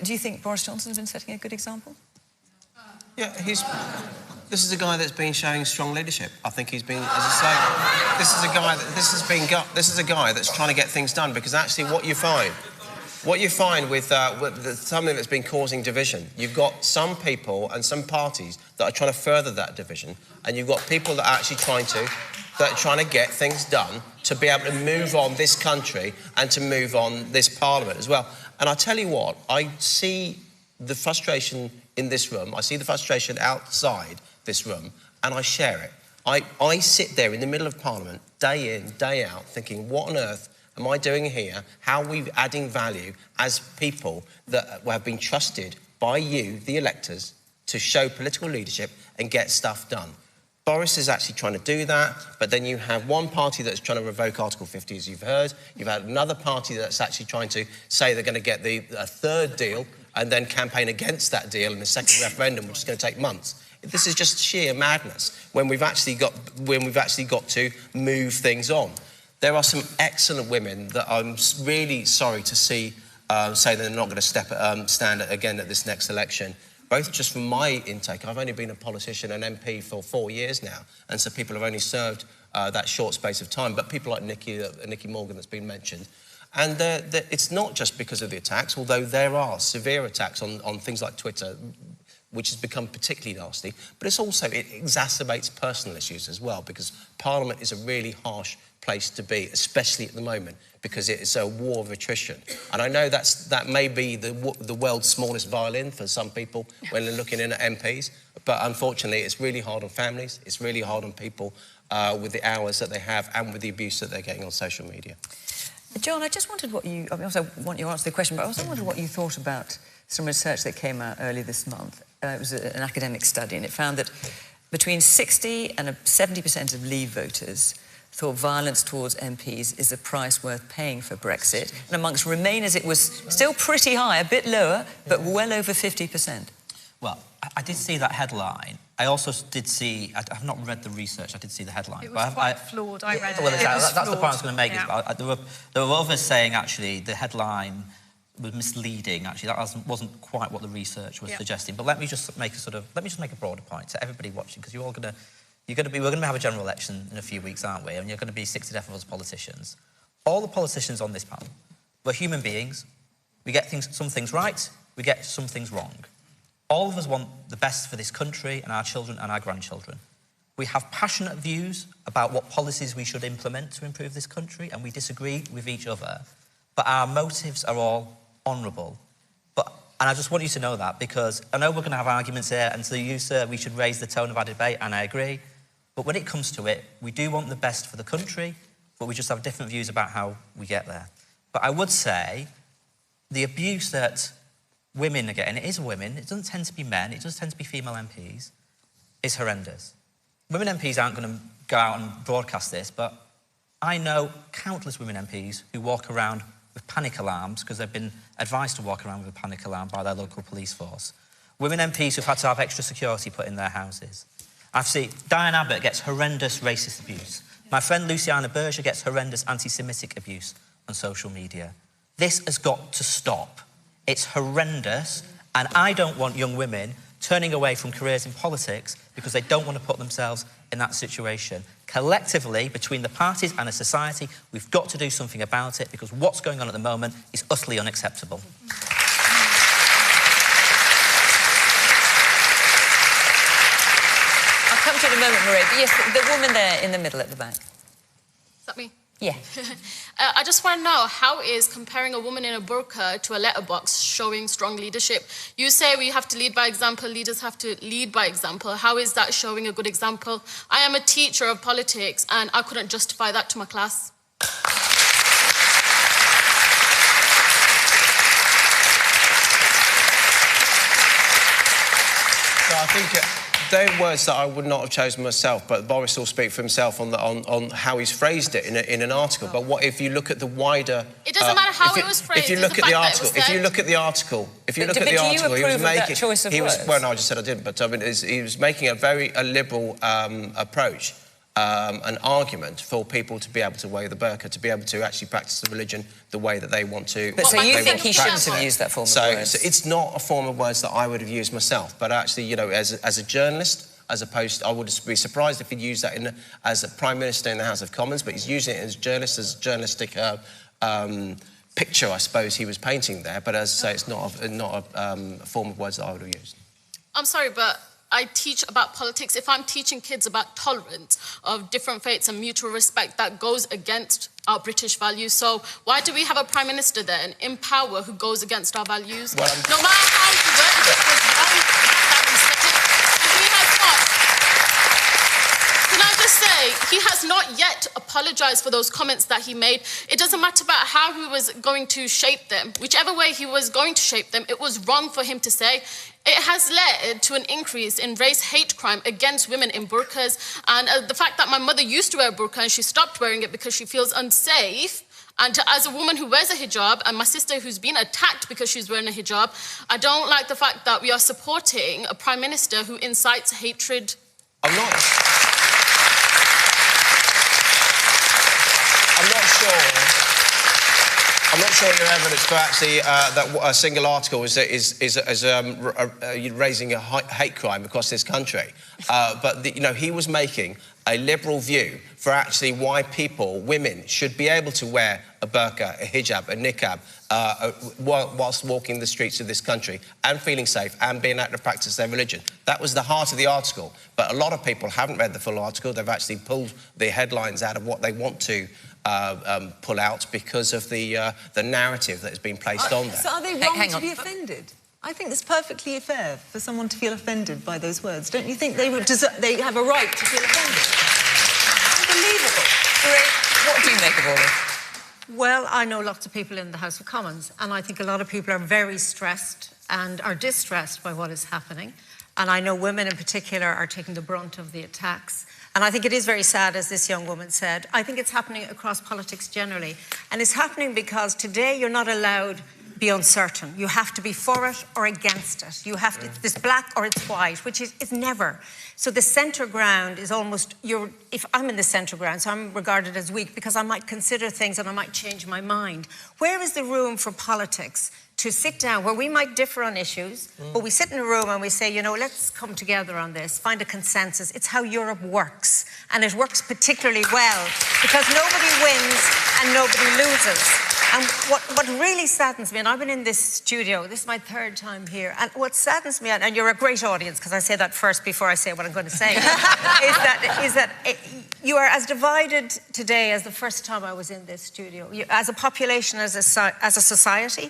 Do you think Boris Johnson has been setting a good example? Yeah, this is a guy that's been showing strong leadership. I think he's been, as I say, this is a guy that's trying to get things done, because actually what you find with something that's been causing division, you've got some people and some parties that are trying to further that division, and you've got people that are actually trying to get things done to be able to move on this country and to move on this Parliament as well. And I tell you what, I see the frustration in this room, I see the frustration outside this room, and I share it. I sit there in the middle of Parliament, day in, day out, thinking, what on earth am I doing here? How are we adding value as people that have been trusted by you, the electors, to show political leadership and get stuff done? Boris is actually trying to do that, but then you have one party that's trying to revoke Article 50, as you've heard. You've had another party that's actually trying to say they're going to get a third deal and then campaign against that deal in the second referendum, which is going to take months. This is just sheer madness when we've actually got to move things on. There are some excellent women that I'm really sorry to see say they're not going to stand again at this next election. Both just from my intake, I've only been a politician, an MP, for 4 years now, and so people have only served that short space of time. But people like Nicky Morgan that's been mentioned. And it's not just because of the attacks, although there are severe attacks on things like Twitter, which has become particularly nasty, but it exacerbates personal issues as well, because Parliament is a really harsh place to be, especially at the moment, because it is a war of attrition. And I know that may be the world's smallest violin for some people when they're looking in at MPs, but unfortunately it's really hard on families, it's really hard on people with the hours that they have and with the abuse that they're getting on social media. John, I just wondered I also want you to answer the question, but I also wondered what you thought about some research that came out earlier this month. It was an academic study, and it found that between 60 and 70% of Leave voters thought violence towards MPs is a price worth paying for Brexit. And amongst Remainers, it was still pretty high, a bit lower, but well over 50%. Well, I did see that headline. I also did see... I have not read the research, I did see the headline. It was quite flawed, I read it. Well, that's flawed. the point I was going to make. Yeah. There were others saying, actually, the headline was misleading. Actually, that wasn't quite what the research was suggesting. But let me just make a broader point to everybody watching, because we're going to have a general election in a few weeks, aren't we? And you're going to be sick to death of us politicians. All the politicians on this panel, we're human beings. We get some things right, we get some things wrong. All of us want the best for this country and our children and our grandchildren. We have passionate views about what policies we should implement to improve this country, and we disagree with each other. But our motives are all honourable. And I just want you to know that, because I know we're going to have arguments here, and to you, sir, we should raise the tone of our debate, and I agree. But when it comes to it, we do want the best for the country, but we just have different views about how we get there. But I would say the abuse that women are getting, it is women, it doesn't tend to be men, it does tend to be female MPs, is horrendous. Women MPs aren't going to go out and broadcast this, but I know countless women MPs who walk around with panic alarms because they've been advised to walk around with a panic alarm by their local police force. Women MPs who've had to have extra security put in their houses. I've seen Diane Abbott gets horrendous racist abuse. My friend Luciana Berger gets horrendous anti-Semitic abuse on social media. This has got to stop. It's horrendous, and I don't want young women turning away from careers in politics because they don't want to put themselves in that situation. Collectively, between the parties and a society, we've got to do something about it, because what's going on at the moment is utterly unacceptable. I'll come to you in a moment, Marie. Yes, the woman there in the middle at the back. Is that me? Yeah. I just want to know, how is comparing a woman in a burqa to a letterbox showing strong leadership? You say we have to lead by example, leaders have to lead by example. How is that showing a good example? I am a teacher of politics, and I couldn't justify that to my class. So I think they're words that I would not have chosen myself, but Boris will speak for himself on how he's phrased it in an article. But what if you look at the wider? It doesn't matter how it was phrased. If you look at the article, he was. Well, no, I just said I didn't. But I mean, he was making a liberal approach. An argument for people to be able to wear the burqa, to be able to actually practice the religion the way that they want to. But so you think he shouldn't have used that form of words? So it's not a form of words that I would have used myself, but actually, you know, as a journalist, as opposed to, I would be surprised if he'd used that as a Prime Minister in the House of Commons, but he's using it as a journalist, as a journalistic picture, I suppose, he was painting there. But as I say, it's not a form of words that I would have used. I'm sorry, but I teach about politics. If I'm teaching kids about tolerance of different faiths and mutual respect, that goes against our British values. So why do we have a Prime Minister then in power who goes against our values? Well, no matter how he worded it, was wrong that he said it. And he has not. Can I just say, he has not yet apologised for those comments that he made. It doesn't matter about how he was going to shape them. Whichever way he was going to shape them, it was wrong for him to say. It has led to an increase in race hate crime against women in burqas. And the fact that my mother used to wear a burqa and she stopped wearing it because she feels unsafe. And as a woman who wears a hijab, and my sister who's been attacked because she's wearing a hijab, I don't like the fact that we are supporting a Prime Minister who incites hatred. I'm not I'm not sure your evidence for actually that a single article is raising a hate crime across this country. But you know, he was making a liberal view for actually why people, women, should be able to wear a burqa, a hijab, a niqab, whilst walking the streets of this country and feeling safe and being able to practice their religion. That was the heart of the article. But a lot of people haven't read the full article. They've actually pulled the headlines out of what they want to pull out because of the narrative that has been placed on there. So are they wrong to be offended? I think it's perfectly fair for someone to feel offended by those words. Don't you think they have a right to feel offended? Unbelievable. What do you make of all this? Well, I know lots of people in the House of Commons, and I think a lot of people are very stressed and are distressed by what is happening. And I know women in particular are taking the brunt of the attacks. And I think it is very sad, as this young woman said. I think it's happening across politics generally. And it's happening because today you're not allowed to be uncertain. You have to be for it or against it. You have to, it's black or it's white, which is never. So the centre ground is almost, if I'm in the centre ground, so I'm regarded as weak because I might consider things and I might change my mind. Where is the room for politics to sit down where we might differ on issues, but we sit in a room and we say, you know, let's come together on this, find a consensus. It's how Europe works, and it works particularly well because nobody wins and nobody loses. And what really saddens me, and I've been in this studio, this is my third time here, and what saddens me, and you're a great audience because I say that first before I say what I'm going to say, is that you are as divided today as the first time I was in this studio, as a population, as a society.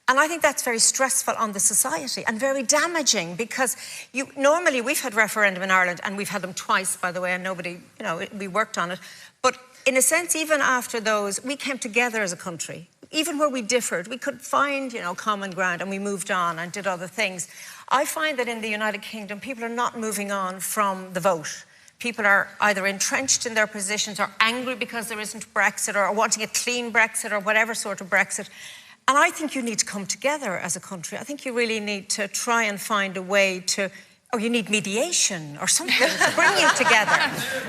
And I think that's very stressful on the society and very damaging because normally we've had referendum in Ireland and we've had them twice, by the way, and nobody, you know, we worked on it. But in a sense, even after those, we came together as a country. Even where we differed, we could find, you know, common ground and we moved on and did other things. I find that in the United Kingdom, people are not moving on from the vote. People are either entrenched in their positions or angry because there isn't Brexit or wanting a clean Brexit or whatever sort of Brexit. And I think you need to come together as a country. I think you really need to try and find a way to, or you need mediation or something to bring you together.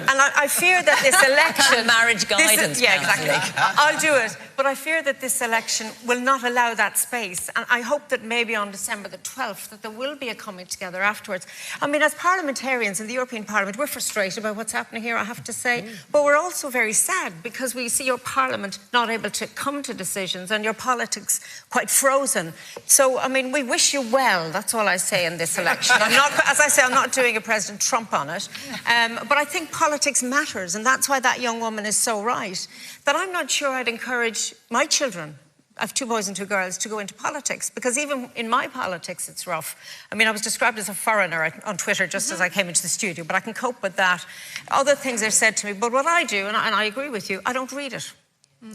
And I fear that this election... Marriage guidance. Yeah, exactly. I'll do it. But I fear that this election will not allow that space. And I hope that maybe on December the 12th that there will be a coming together afterwards. I mean, as parliamentarians in the European Parliament, we're frustrated by what's happening here, I have to say. But we're also very sad because we see your Parliament not able to come to decisions and your politics quite frozen. So, I mean, we wish you well. That's all I say in this election. I'm not, as I say, I'm not doing a President Trump on it. But I think politics matters. And that's why that young woman is so right. That I'm not sure I'd encourage my children, I have 2 boys and 2 girls, to go into politics because even in my politics it's rough. I mean, I was described as a foreigner on Twitter just as I came into the studio, but I can cope with that. Other things are said to me, but what I do, and I agree with you, I don't read it.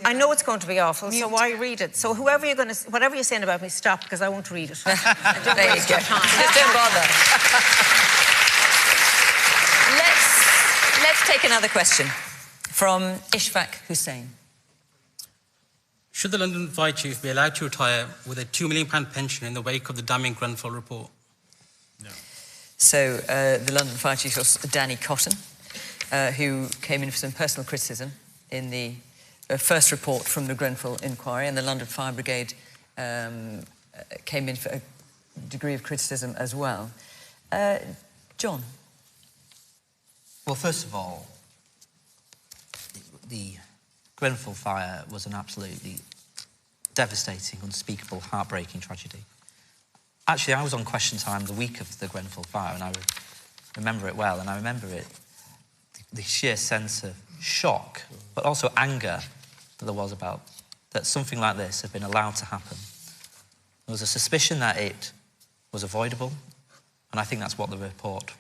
I know it's going to be awful, so why read it? So whatever you're saying about me, stop, because I won't read it. Don't waste your time. Just don't bother. Let's take another question from Ishfaq Hussain. Should the London Fire Chief be allowed to retire with a £2 million pension in the wake of the damning Grenfell report? No. So the London Fire Chief was Danny Cotton, who came in for some personal criticism in the first report from the Grenfell inquiry, and the London Fire Brigade came in for a degree of criticism as well. John? Well, first of all, the Grenfell fire was an absolutely devastating, unspeakable, heartbreaking tragedy. Actually, I was on Question Time the week of the Grenfell fire, and I remember it well, and I remember the sheer sense of shock, but also anger that there was about that something like this had been allowed to happen. There was a suspicion that it was avoidable, and I think that's what the report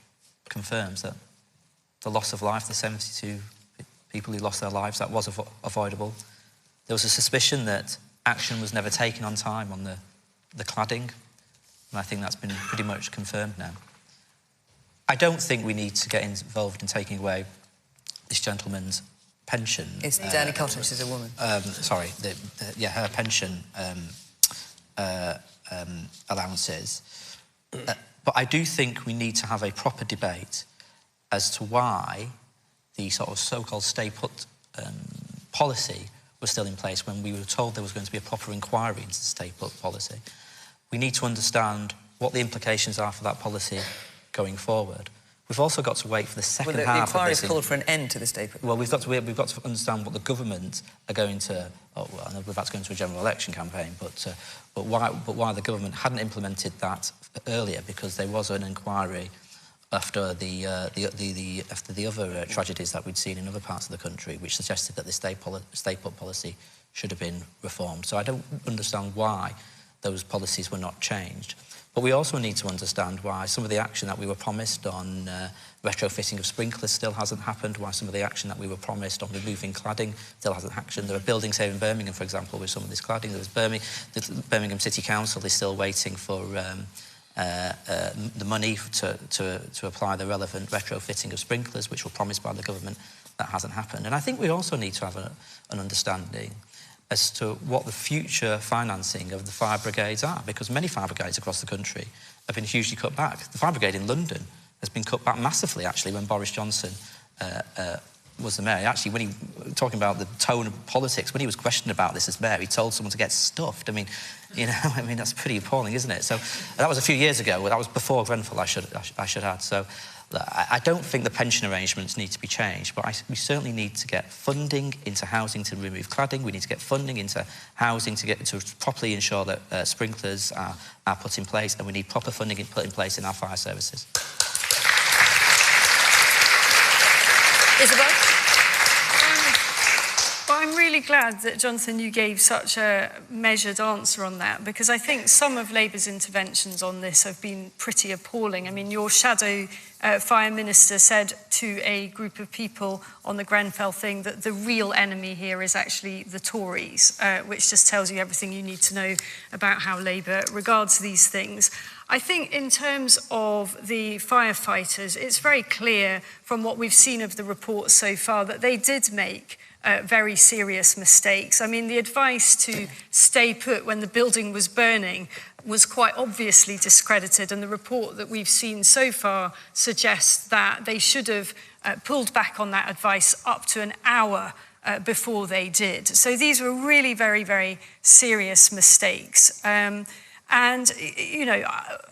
confirms, that the loss of life, the 72 people who lost their lives, that was avoidable. There was a suspicion that action was never taken on time on the cladding, and I think that's been pretty much confirmed now. I don't think we need to get involved in taking away this gentleman's pension. It's Danny Cotton, she's a woman. Sorry, her pension allowances. But I do think we need to have a proper debate as to why the sort of so-called stay-put policy was still in place, when we were told there was going to be a proper inquiry into the stay-put policy. We need to understand what the implications are for that policy going forward. We've also got to wait for the second half of this. The inquiry's called for an end to the stay-put. Well, we've got to understand what the government are going to. Oh, well, I know we're about to go into a general election campaign, but why the government hadn't implemented that earlier, because there was an inquiry after the other tragedies that we'd seen in other parts of the country, which suggested that the stay-put policy should have been reformed. So I don't understand why those policies were not changed. But we also need to understand why some of the action that we were promised on retrofitting of sprinklers still hasn't happened, why some of the action that we were promised on removing cladding still hasn't happened. There are buildings here in Birmingham, for example, with some of this cladding. The Birmingham City Council is still waiting for the money to apply the relevant retrofitting of sprinklers, which were promised by the government. That hasn't happened. And I think we also need to have an understanding as to what the future financing of the fire brigades are, because many fire brigades across the country have been hugely cut back. The fire brigade in London has been cut back massively, actually, when Boris Johnson was the mayor. Actually, when he, talking about the tone of politics, when he was questioned about this as mayor, he told someone to get stuffed. I mean, you know, I mean, that's pretty appalling, isn't it? So that was a few years ago. That was before Grenfell, I should add. So I don't think the pension arrangements need to be changed, but we certainly need to get funding into housing to remove cladding. We need to get funding into housing to properly ensure that sprinklers are put in place, and we need proper funding put in place in our fire services. Isabel? Well, I'm really glad that, Jonathan, you gave such a measured answer on that, because I think some of Labour's interventions on this have been pretty appalling. I mean, your shadow Fire Minister said to a group of people on the Grenfell thing that the real enemy here is actually the Tories, which just tells you everything you need to know about how Labour regards these things. I think in terms of the firefighters, it's very clear from what we've seen of the report so far that they did make very serious mistakes. I mean, the advice to stay put when the building was burning was quite obviously discredited, and the report that we've seen so far suggests that they should have pulled back on that advice up to an hour before they did. So these were really very, very serious mistakes. And, you know,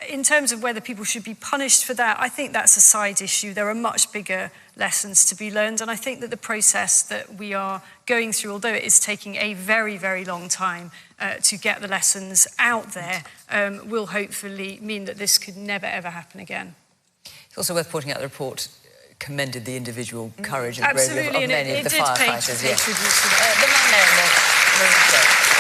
in terms of whether people should be punished for that, I think that's a side issue. There are much bigger lessons to be learned. And I think that the process that we are going through, although it is taking a very, very long time to get the lessons out there, will hopefully mean that this could never, ever happen again. It's also worth pointing out the report commended the individual courage and bravery of many of the firefighters. Yes. The man there in the room.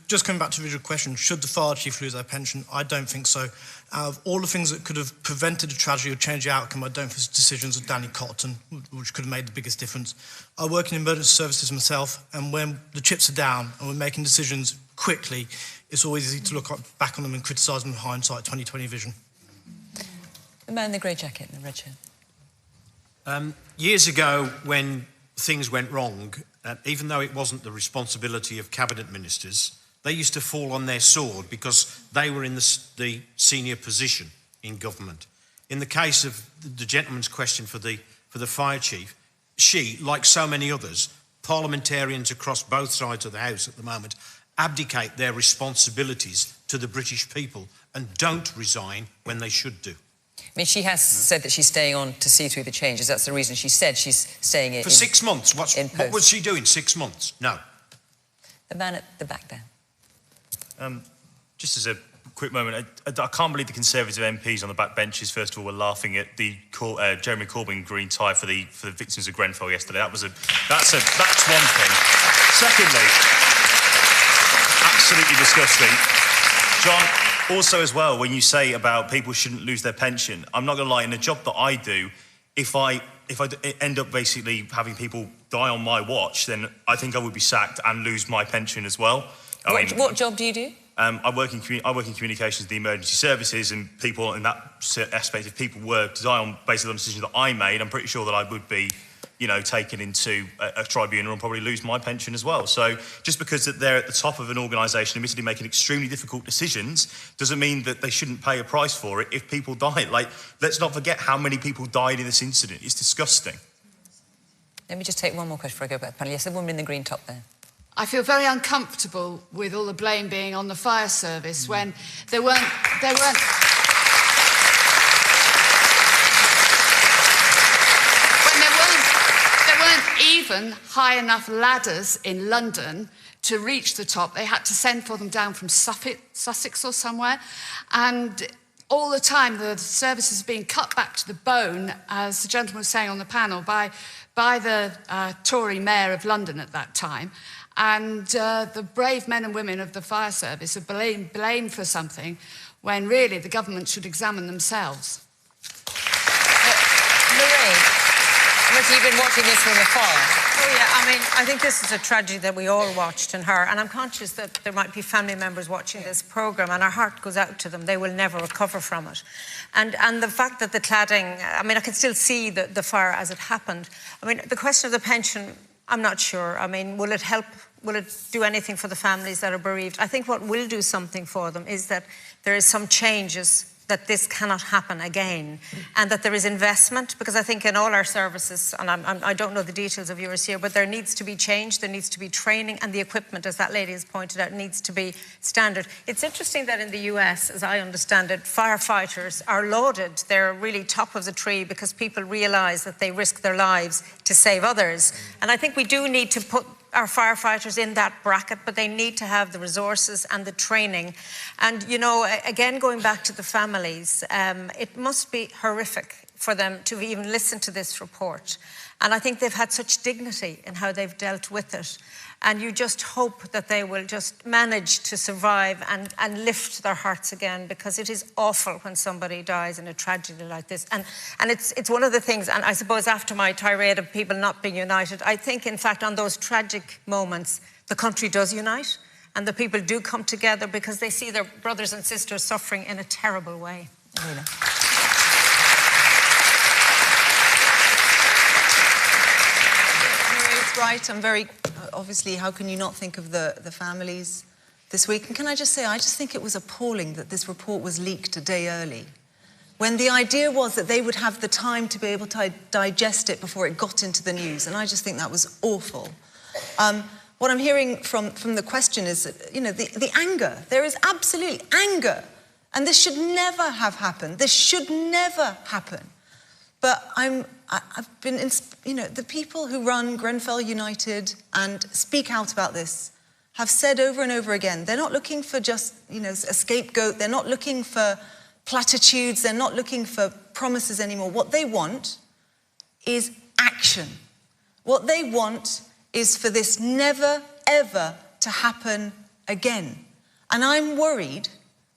Just coming back to the original question, should the fire chief lose their pension? I don't think so. Out of all the things that could have prevented a tragedy or changed the outcome, I don't think it's decisions of Danny Cotton, which could have made the biggest difference. I work in emergency services myself, and when the chips are down and we're making decisions quickly, it's always easy to look back on them and criticise them with hindsight, 20/20 vision. The man in the grey jacket and the red shirt. Years ago, when things went wrong, even though it wasn't the responsibility of cabinet ministers, they used to fall on their sword because they were in the senior position in government. In the case of the gentleman's question for the fire chief, she, like so many others, parliamentarians across both sides of the House at the moment, abdicate their responsibilities to the British people and don't resign when they should do. I mean, she has said that she's staying on to see through the changes. That's the reason she said she's staying in. For 6 months. What was she doing 6 months? No. The man at the back there. Just as a quick moment, I can't believe the Conservative MPs on the back benches, first of all, were laughing at the Jeremy Corbyn green tie for the victims of Grenfell yesterday. That's one thing. Secondly, absolutely disgusting. John, also as well, when you say about people shouldn't lose their pension, I'm not going to lie, in a job that I do, if I end up basically having people die on my watch, then I think I would be sacked and lose my pension as well. What job do you do? I work in communications, the emergency services, and people in that aspect, if people were to die on basically on the decision that I made, I'm pretty sure that I would be taken into a tribunal and probably lose my pension as well. So just because that they're at the top of an organisation, admittedly making extremely difficult decisions, doesn't mean that they shouldn't pay a price for it if people die. Like, let's not forget how many people died in this incident. It's disgusting. Let me just take one more question before I go back to the panel. Yes, the woman in the green top there. I feel very uncomfortable with all the blame being on the fire service when there weren't even high enough ladders in London to reach the top. They had to send for them down from Sussex or somewhere. And all the time, the service is being cut back to the bone, as the gentleman was saying on the panel, by the Tory mayor of London at that time. And the brave men and women of the fire service are blamed for something when really the government should examine themselves. Marie, you've been watching this from afar. Oh, yeah, I mean, I think this is a tragedy that we all watched in her, and I'm conscious that there might be family members watching this programme, and our heart goes out to them. They will never recover from it. And the fact that the cladding, I mean, I can still see the fire as it happened. I mean, the question of the pension, I'm not sure. I mean, will it help? Will it do anything for the families that are bereaved? I think what will do something for them is that there is some changes, that this cannot happen again, and that there is investment, because I think in all our services, and I don't know the details of yours here, but there needs to be change, there needs to be training, and the equipment, as that lady has pointed out, needs to be standard. It's interesting that in the US, as I understand it, firefighters are lauded. They're really top of the tree because people realise that they risk their lives to save others. And I think we do need to put our firefighters in that bracket, but they need to have the resources and the training. And, you know, again, going back to the families, it must be horrific for them to even listen to this report. And I think they've had such dignity in how they've dealt with it. And you just hope that they will just manage to survive and lift their hearts again, because it is awful when somebody dies in a tragedy like this. And it's one of the things, and I suppose after my tirade of people not being united, I think, in fact, on those tragic moments, the country does unite, and the people do come together because they see their brothers and sisters suffering in a terrible way. Elena. Right, I'm very, obviously, how can you not think of the families this week? And can I just say, I just think it was appalling that this report was leaked a day early, when the idea was that they would have the time to be able to digest it before it got into the news, and I just think that was awful. What I'm hearing from the question is, you know, the anger. There is absolutely anger, and this should never have happened. This should never happen. But I've been, you know, the people who run Grenfell United and speak out about this have said over and over again, they're not looking for just, you know, a scapegoat. They're not looking for platitudes. They're not looking for promises anymore. What they want is action. What they want is for this never, ever to happen again. And I'm worried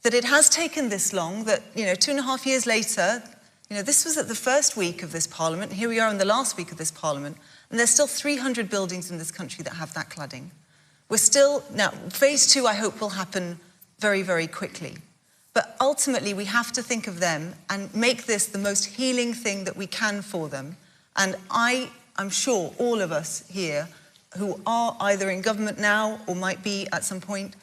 that it has taken this long, that, you know, 2.5 years later, you know, this was at the first week of this Parliament. Here we are in the last week of this Parliament, and there's still 300 buildings in this country that have that cladding. We're still, now, phase 2, I hope, will happen very, very quickly. But ultimately, we have to think of them and make this the most healing thing that we can for them. And I'm sure all of us here who are either in government now or might be at some point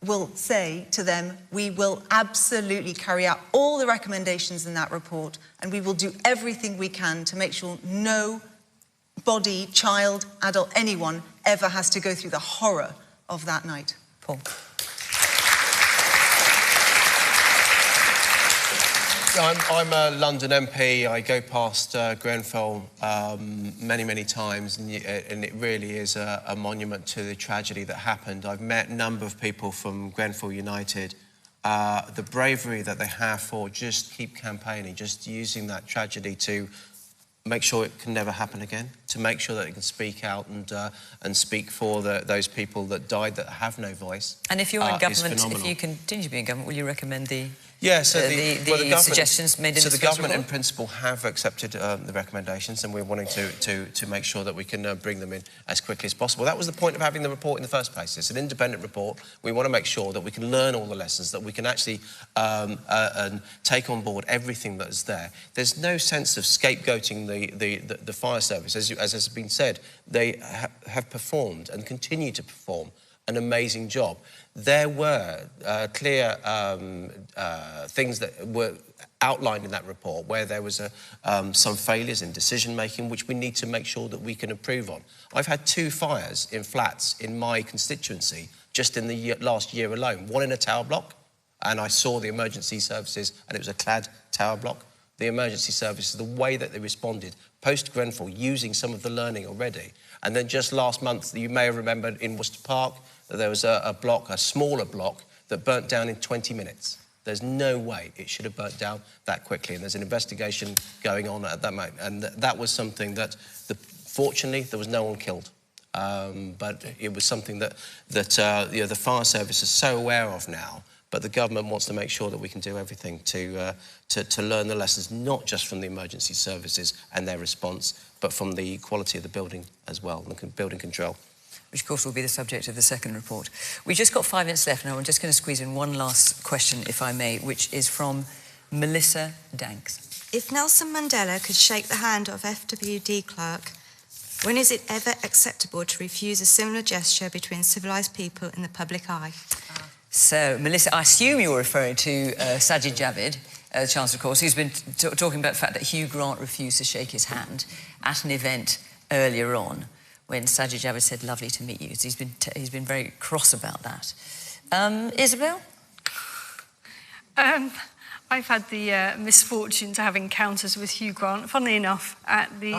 will say to them, we will absolutely carry out all the recommendations in that report, and we will do everything we can to make sure no body, child, adult, anyone ever has to go through the horror of that night. Paul. I'm a London MP. I go past Grenfell many, many times, and it really is a monument to the tragedy that happened. I've met a number of people from Grenfell United. The bravery that they have for just keep campaigning, just using that tragedy to make sure it can never happen again, to make sure that it can speak out and speak for those people that died that have no voice. And if you're in government, if you continue to be in government, will you recommend the Yeah, so the suggestions made in so the the government in report? principle have accepted the recommendations, and we're wanting to make sure that we can bring them in as quickly as possible. That was the point of having the report in the first place. It's an independent report. We want to make sure that we can learn all the lessons, that we can actually and take on board everything that is there. There's no sense of scapegoating the fire service. As has been said, they have performed and continue to perform an amazing job. There were clear things that were outlined in that report where there was some failures in decision-making which we need to make sure that we can improve on. I've had 2 fires in flats in my constituency just in the last year alone. One in a tower block, and I saw the emergency services, and it was a clad tower block. The emergency services, the way that they responded post-Grenfell, using some of the learning already. And then just last month, you may have remembered in Worcester Park, that there was a smaller block, that burnt down in 20 minutes. There's no way it should have burnt down that quickly, and there's an investigation going on at that moment. And that was something that, fortunately, there was no one killed. But it was something that the fire service is so aware of now, but the government wants to make sure that we can do everything to learn the lessons, not just from the emergency services and their response, but from the quality of the building as well, the building control. Which, of course, will be the subject of the second report. We've just got 5 minutes left now. I'm just going to squeeze in one last question, if I may, which is from Melissa Danks. If Nelson Mandela could shake the hand of F.W. de Klerk, when is it ever acceptable to refuse a similar gesture between civilised people in the public eye? So, Melissa, I assume you're referring to Sajid Javid, the Chancellor, of course, who's been talking about the fact that Hugh Grant refused to shake his hand at an event earlier on, when Sajid Javid said, "Lovely to meet you." So he's been very cross about that. Isabel? I've had the misfortune to have encounters with Hugh Grant, funnily enough, at the...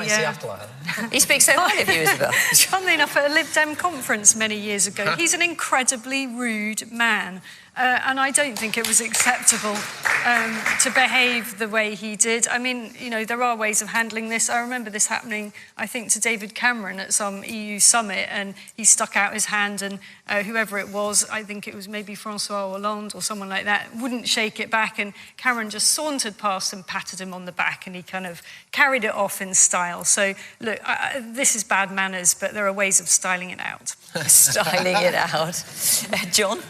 He speaks so highly of you, Isabel. Funnily enough, at a Lib Dem conference many years ago. He's an incredibly rude man. And I don't think it was acceptable to behave the way he did. I mean, you know, there are ways of handling this. I remember this happening, I think, to David Cameron at some EU summit, and he stuck out his hand, and whoever it was, I think it was maybe Francois Hollande or someone like that, wouldn't shake it back, and Cameron just sauntered past and patted him on the back, and he kind of carried it off in style. So, look, this is bad manners, but there are ways of styling it out. Styling it out. John?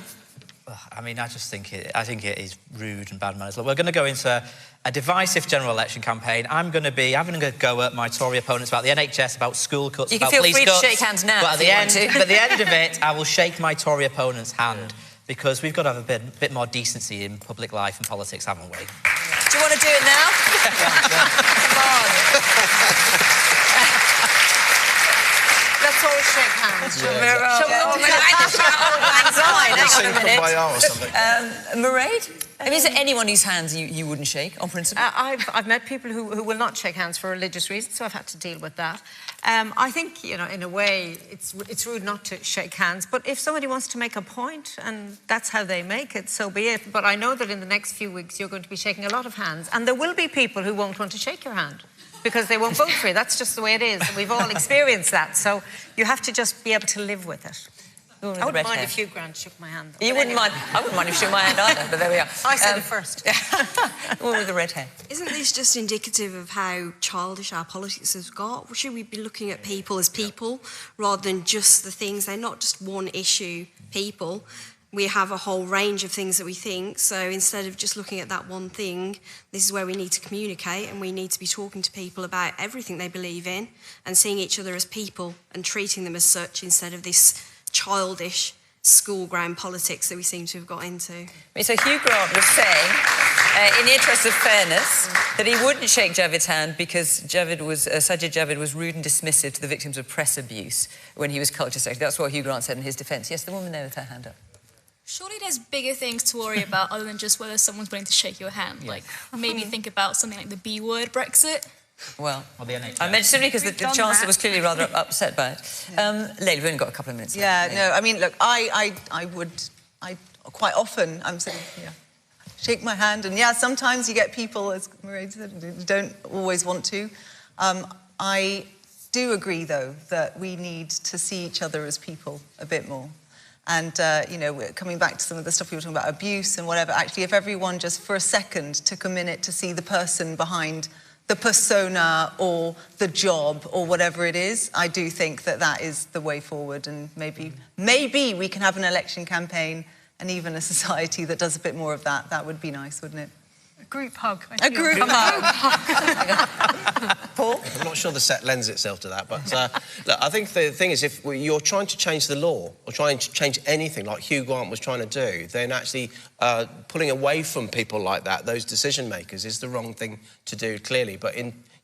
I mean, I think it is rude and bad manners. Look, we're going to go into a divisive general election campaign. I'm going to be having a go at my Tory opponents about the NHS, about school cuts, about police cuts. You can feel free to shake hands now. But at the end of it, I will shake my Tory opponent's hand, because we've got to have a bit more decency in public life and politics, haven't we? Do you want to do it now? Come on. Let's all shake hands. Mairead? I mean, is there anyone whose hands you wouldn't shake, on principle? I've met people who will not shake hands for religious reasons, so I've had to deal with that. I think, you know, in a way, it's rude not to shake hands, but if somebody wants to make a point, and that's how they make it, so be it. But I know that in the next few weeks, you're going to be shaking a lot of hands, and there will be people who won't want to shake your hand, because they won't vote for you. That's just the way it is. We've all experienced that. So you have to just be able to live with it. I wouldn't mind if Hugh Grant shook my hand. You wouldn't mind? I wouldn't mind if you shook my hand either, but there we are. I said it first. One with the red hair. Isn't this just indicative of how childish our politics has got? Should we be looking at people as people rather than just the things? They're not just one issue people. We have a whole range of things that we think, so instead of just looking at that one thing, this is where we need to communicate, and we need to be talking to people about everything they believe in and seeing each other as people and treating them as such instead of this childish school ground politics that we seem to have got into. So Hugh Grant was saying, in the interest of fairness, that he wouldn't shake Javid's hand because Sajid Javid was rude and dismissive to the victims of press abuse when he was culture secretary. That's what Hugh Grant said in his defence. Yes, the woman there with her hand up. Surely there's bigger things to worry about other than just whether someone's willing to shake your hand. Like, maybe think about something like the B word, Brexit. Well, the NHS. I mentioned simply because the Chancellor was clearly rather upset by it. Leila, we've only got a couple of minutes left. Yeah, no, I mean, look, I quite often, I'm saying, shake my hand, and sometimes you get people, as Mairead said, who don't always want to. I do agree, though, that we need to see each other as people a bit more. And, you know, coming back to some of the stuff we were talking about, abuse and whatever, actually, if everyone just for a second took a minute to see the person behind the persona or the job or whatever it is, I do think that that is the way forward. And maybe we can have an election campaign and even a society that does a bit more of that. That would be nice, wouldn't it? A group hug. A group hug. Paul? I'm not sure the set lends itself to that, but look, I think the thing is, if you're trying to change the law or trying to change anything like Hugh Grant was trying to do, then actually pulling away from people like that, those decision makers, is the wrong thing to do, clearly. But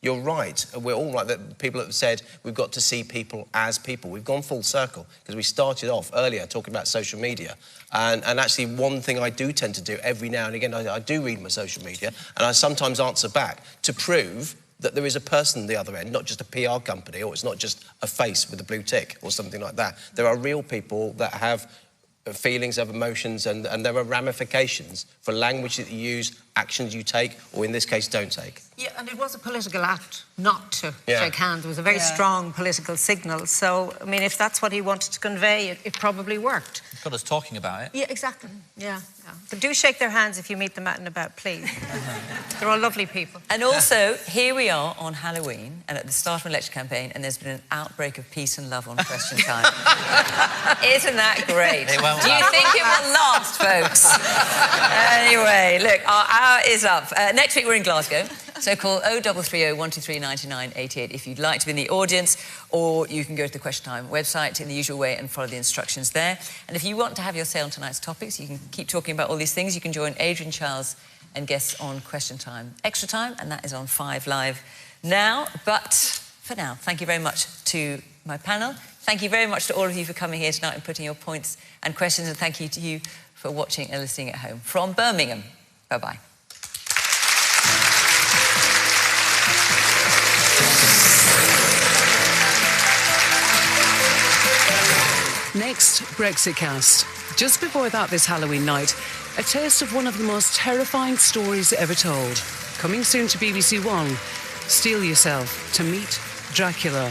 you're right, we're all right, that people have said we've got to see people as people. We've gone full circle, because we started off earlier talking about social media. And actually, one thing I do tend to do every now and again, I do read my social media, and I sometimes answer back to prove that there is a person at the other end, not just a PR company, or it's not just a face with a blue tick or something like that. There are real people that have feelings, have emotions, and there are ramifications for language that you use, actions you take, or in this case, don't take. Yeah, and it was a political act not to shake hands. It was a very strong political signal. So, I mean, if that's what he wanted to convey, it probably worked. It's got us talking about it. Yeah, exactly. Yeah. But do shake their hands if you meet them out and about, please. They're all lovely people. And also, here we are on Halloween and at the start of an election campaign, and there's been an outbreak of peace and love on Question Time. Isn't that great? It won't Do you last. think it will last, folks? Anyway, look, our hour is up. Next week we're in Glasgow. So call 0330 123 99 88 if you'd like to be in the audience, or you can go to the Question Time website in the usual way and follow the instructions there. And if you want to have your say on tonight's topics, you can keep talking about all these things. You can join Adrian Charles and guests on Question Time Extra Time, and that is on 5 Live now. But for now, thank you very much to my panel. Thank you very much to all of you for coming here tonight and putting your points and questions, and thank you to you for watching and listening at home. From Birmingham, bye-bye. Next, Brexitcast. Just before that this Halloween night, a taste of one of the most terrifying stories ever told. Coming soon to BBC One, steel yourself to meet Dracula.